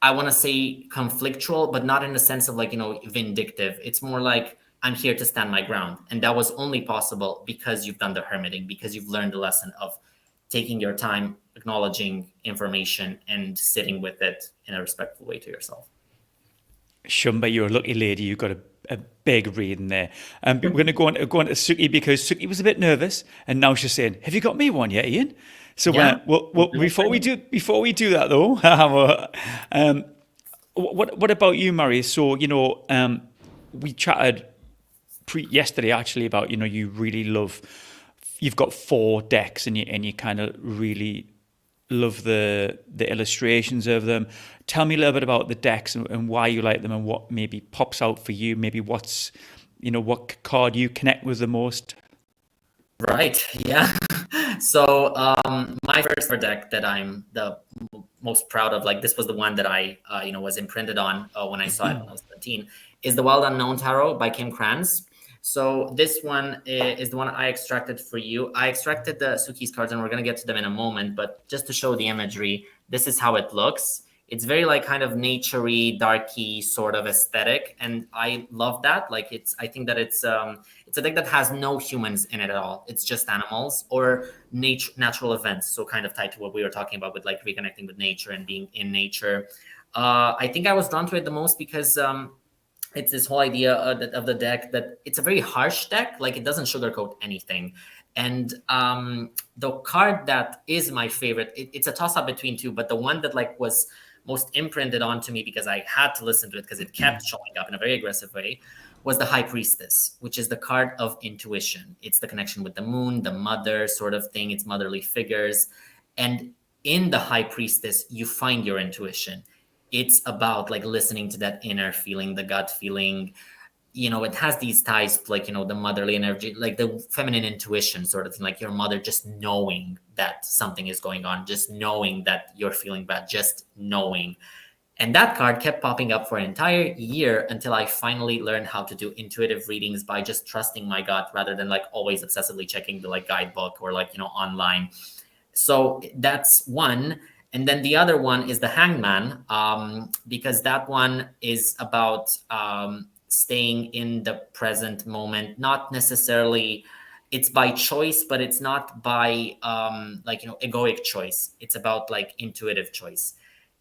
I want to say conflictual, but not in the sense of like, vindictive. It's more like, I'm here to stand my ground. And that was only possible because you've done the hermiting, because you've learned the lesson of taking your time, acknowledging information, and sitting with it in a respectful way to yourself. Shumba, you're a lucky lady. You've got a big reading there. But we're going to go on to Suki, because Suki was a bit nervous, and now she's saying, "Have you got me one yet, Ian?" So yeah. Well, before we do that though, what about you, Marius? So we chatted yesterday actually about you really love. You've got 4 decks, and you kind of really love the illustrations of them. Tell me a little bit about the decks and why you like them, and what maybe pops out for you. Maybe what card you connect with the most. Right. Yeah. So my first deck that I'm the most proud of, like this was the one that I was imprinted on when I saw it when I was 13, is the Wild Unknown Tarot by Kim Kranz. So this one is the one I extracted for you. I extracted the Suki's cards, and we're going to get to them in a moment. But just to show the imagery, this is how it looks. It's very like kind of naturey, darky sort of aesthetic. And I love that. Like I think that it's a deck that has no humans in it at all. It's just animals or natural events. So kind of tied to what we were talking about with like reconnecting with nature and being in nature. I think I was drawn to it the most because it's this whole idea of the deck that it's a very harsh deck. Like it doesn't sugarcoat anything. And the card that is my favorite, it's a toss up between two, but the one that like was most imprinted onto me because I had to listen to it because it kept showing up in a very aggressive way, was the High Priestess, which is the card of intuition. It's the connection with the moon, the mother sort of thing. It's motherly figures. And in the High Priestess, you find your intuition. It's about like listening to that inner feeling, the gut feeling. It has these ties to like, the motherly energy, like the feminine intuition sort of thing, like your mother just knowing that something is going on, just knowing that you're feeling bad, just knowing. And that card kept popping up for an entire year until I finally learned how to do intuitive readings by just trusting my gut rather than like always obsessively checking the like guidebook or like, online. So that's one. And then the other one is the Hangman, because that one is about staying in the present moment, not necessarily it's by choice, but it's not by egoic choice. It's about like intuitive choice.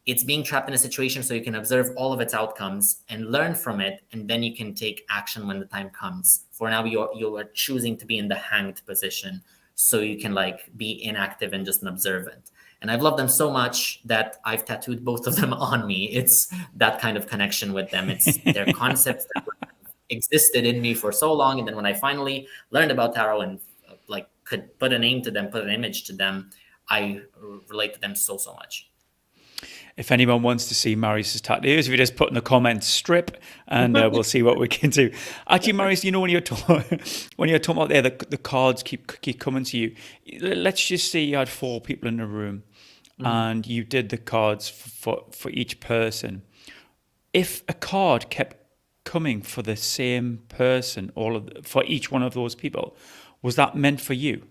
It's being trapped in a situation so you can observe all of its outcomes and learn from it, and then you can take action when the time comes. For now, you are choosing to be in the hanged position so you can like be inactive and just an observant. And I've loved them so much that I've tattooed both of them on me. It's that kind of connection with them. It's their concepts that existed in me for so long. And then when I finally learned about tarot and like could put a name to them, put an image to them, I relate to them so much. If anyone wants to see Marius's tattoos, if you just put in the comments strip, and we'll see what we can do. Actually, Marius, when you're talking about there, the cards keep coming to you. Let's just say you had 4 people in the room, and you did the cards for each person. If a card kept coming for the same person, for each one of those people, was that meant for you?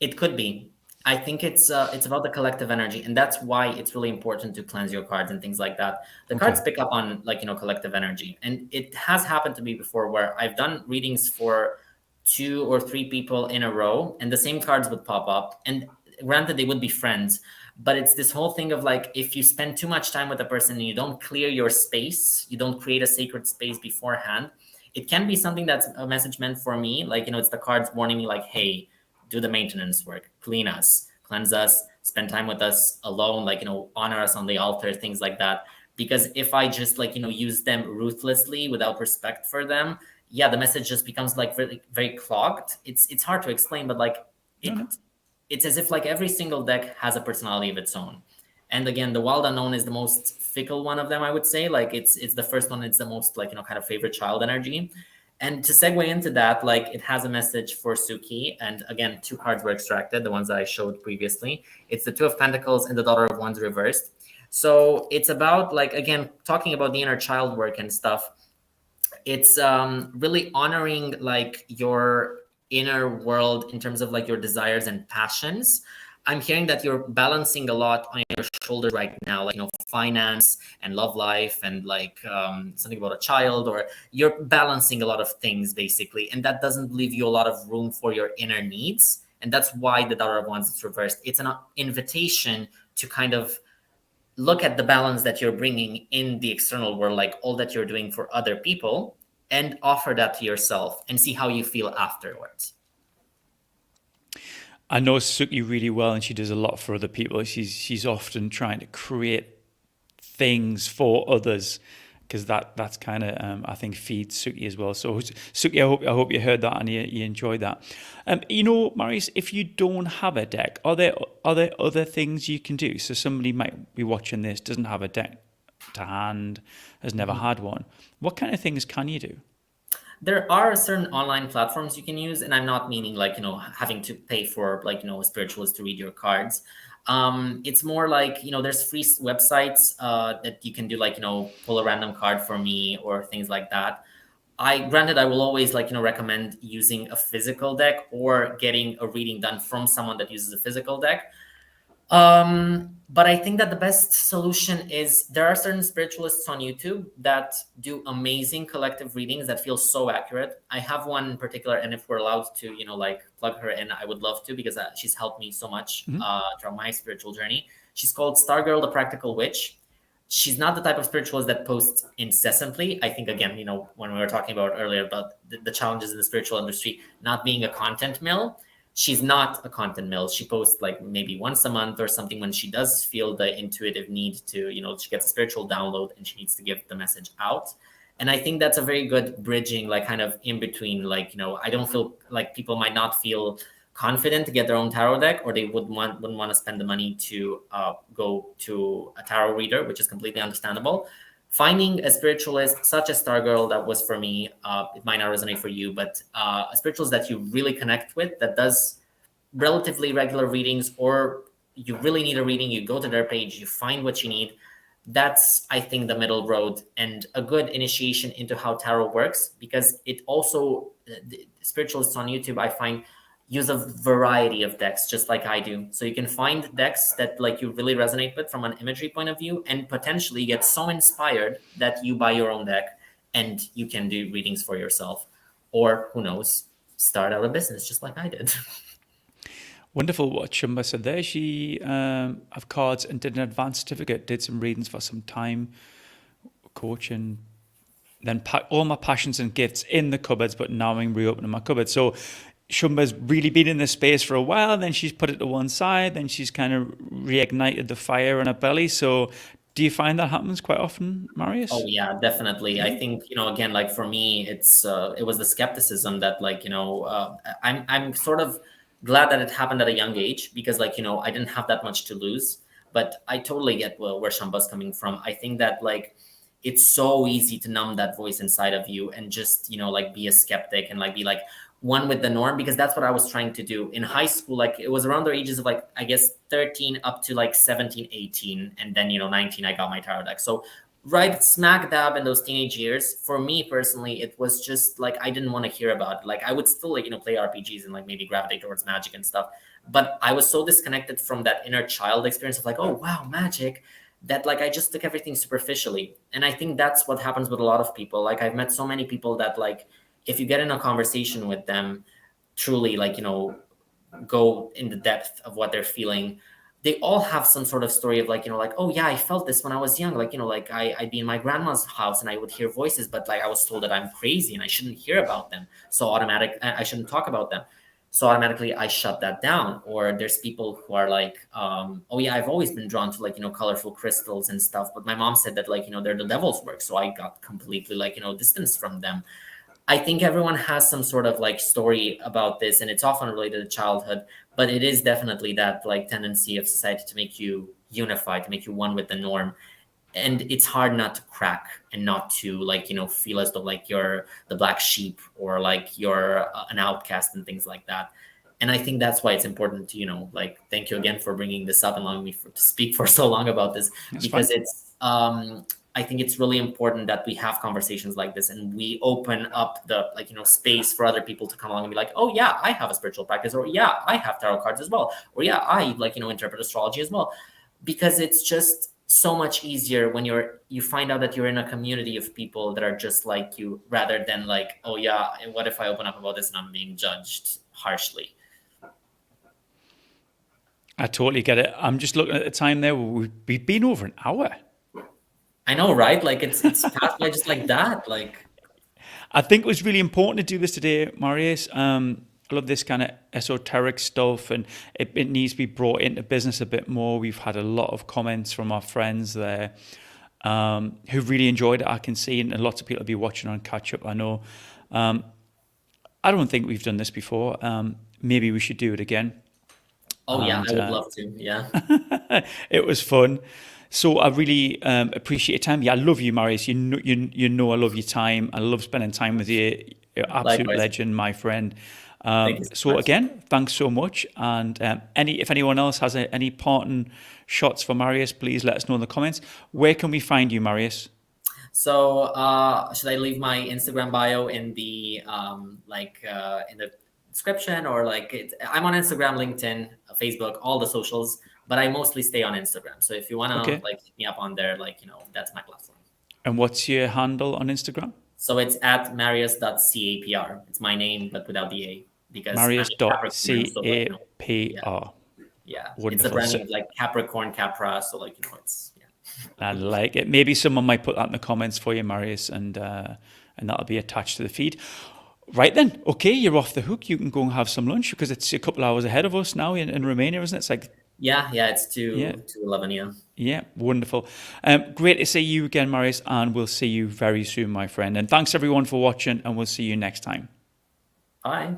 It could be. I think it's about the collective energy, and that's why it's really important to cleanse your cards and things like that. The cards pick up on collective energy, and it has happened to me before where I've done readings for 2 or 3 people in a row, and the same cards would pop up. And granted, they would be friends, but it's this whole thing of like, if you spend too much time with a person and you don't clear your space, you don't create a sacred space beforehand, it can be something that's a message meant for me. Like, it's the cards warning me like, hey, do the maintenance work, clean us, cleanse us, spend time with us alone, like, honor us on the altar, things like that. Because if I just use them ruthlessly without respect for them, the message just becomes like very, very clogged. It's hard to explain, but like it's as if like every single deck has a personality of its own. And again, the Wild Unknown is the most fickle one of them, I would say. Like it's the first one, it's the most kind of favorite child energy. And to segue into that, like it has a message for Suki. And again, 2 cards were extracted, the ones that I showed previously. It's the 2 of Pentacles and the Daughter of Wands reversed. So it's about like, again, talking about the inner child work and stuff. It's really honoring like your inner world in terms of like your desires and passions. I'm hearing that you're balancing a lot on your shoulders right now, like, finance and love life and like something about a child, or you're balancing a lot of things basically. And that doesn't leave you a lot of room for your inner needs. And that's why the Daughter of Wands is reversed. It's an invitation to kind of look at the balance that you're bringing in the external world, like all that you're doing for other people, and offer that to yourself and see how you feel afterwards. I know Suki really well, and she does a lot for other people. She's often trying to create things for others, because that's kind of I think feeds Suki as well. So Suki, I hope you heard that and you enjoyed that. Marius, if you don't have a deck, are there other things you can do? So somebody might be watching this, doesn't have a deck to hand, has never had one. What kind of things can you do? There are certain online platforms you can use, and I'm not meaning like, having to pay for like, a spiritualist to read your cards. It's more like, there's free websites that you can do, like, pull a random card for me or things like that. I will always like, recommend using a physical deck or getting a reading done from someone that uses a physical deck. But I think that the best solution is there are certain spiritualists on YouTube that do amazing collective readings that feel so accurate. I have one in particular, and if we're allowed to, like plug her in, I would love to, because she's helped me so much throughout my spiritual journey. She's called Stargirl, the Practical Witch. She's not the type of spiritualist that posts incessantly. I think, again, when we were talking about earlier about the challenges in the spiritual industry, not being a content mill, she's not a content mill. She posts like maybe once a month or something when she does feel the intuitive need to, she gets a spiritual download and she needs to give the message out. And I think that's a very good bridging, like kind of in between, like, I don't feel like people might not feel confident to get their own tarot deck, or they wouldn't want to spend the money to go to a tarot reader, which is completely understandable. Finding a spiritualist such as Stargirl, that was for me, it might not resonate for you, but a spiritualist that you really connect with, that does relatively regular readings, or you really need a reading, you go to their page, you find what you need. That's, I think, the middle road and a good initiation into how tarot works, because it also, the spiritualists on YouTube, I find, use a variety of decks, just like I do. So you can find decks that like you really resonate with from an imagery point of view, and potentially get so inspired that you buy your own deck and you can do readings for yourself. Or who knows, start out a business just like I did. Wonderful what Shumba said there. She have cards and did an advanced certificate, did some readings for some time, coaching, then pack all my passions and gifts in the cupboards, but now I'm reopening my cupboard. So Shumba's really been in this space for a while, then she's put it to one side, then she's kind of reignited the fire in her belly. So do you find that happens quite often, Marius? Oh yeah, definitely. I think, again, like for me, it was the skepticism that like, I'm sort of glad that it happened at a young age, because like, I didn't have that much to lose. But I totally get where Shumba's coming from. I think that like, it's so easy to numb that voice inside of you and just, like be a skeptic and like be like one with the norm, because that's what I was trying to do in high school. Like it was around the ages of like, I guess 13 up to like 17, 18. And then, 19, I got my tarot deck. So right smack dab in those teenage years, for me personally, it was just like, I didn't want to hear about it. Like I would still like, play RPGs and like maybe gravitate towards magic and stuff. But I was so disconnected from that inner child experience of like, oh, wow, magic, that like I just took everything superficially. And I think that's what happens with a lot of people. Like I've met so many people that like, if you get in a conversation with them, truly like, go in the depth of what they're feeling, they all have some sort of story of like, like, oh yeah, I felt this when I was young. Like, like I'd be in my grandma's house and I would hear voices, but like I was told that I'm crazy and I shouldn't hear about them. So I shouldn't talk about them. So automatically I shut that down. Or there's people who are like, oh yeah, I've always been drawn to like, colorful crystals and stuff. But my mom said that like, they're the devil's work. So I got completely like, distanced from them. I think everyone has some sort of like story about this, and it's often related to childhood, but it is definitely that like tendency of society to make you unified, to make you one with the norm. And it's hard not to crack and not to like, feel as though like you're the black sheep or like you're an outcast and things like that. And I think that's why it's important to, like, thank you again for bringing this up and allowing me to speak for so long about this. That's because fine. It's, I think it's really important that we have conversations like this and we open up the like, space for other people to come along and be like, oh yeah, I have a spiritual practice, or yeah, I have tarot cards as well. Or yeah, I like, interpret astrology as well, because it's just so much easier when you find out that you're in a community of people that are just like you, rather than like, oh yeah, what if I open up about this and I'm being judged harshly? I totally get it. I'm just looking at the time there. We've been over an hour. I know, right? Like it's passed by just like that. Like, I think it was really important to do this today, Marius. I love this kind of esoteric stuff, and it needs to be brought into business a bit more. We've had a lot of comments from our friends there who really enjoyed it. I can see, and lots of people will be watching on catch up. I know. I don't think we've done this before. Maybe we should do it again. Oh yeah, I would love to. Yeah, it was fun. So I really appreciate your time. Yeah, I love you, Marius. You know I love your time. I love spending time with you. You're an absolute Likewise. Legend, my friend. So much. Again, thanks so much. And if anyone else has any parting shots for Marius, please let us know in the comments. Where can we find you, Marius? So should I leave my Instagram bio in the in the description, or like I'm on Instagram, LinkedIn, Facebook, all the socials, but I mostly stay on Instagram. So if you want to like hit me up on there, like, that's my platform. And what's your handle on Instagram? So it's at marius.capr. It's my name, but without the A, because marius.capr. So, like, yeah. Wonderful. It's the branding of like Capricorn, Capra. So like, it's, I like it. Maybe someone might put that in the comments for you, Marius, and that'll be attached to the feed. Right then, okay, you're off the hook. You can go and have some lunch because it's a couple hours ahead of us now in Romania, isn't it? It's like Yeah, it's to 11. Yeah, wonderful. Great to see you again, Marius, and we'll see you very soon, my friend. And thanks everyone for watching, and we'll see you next time. Bye.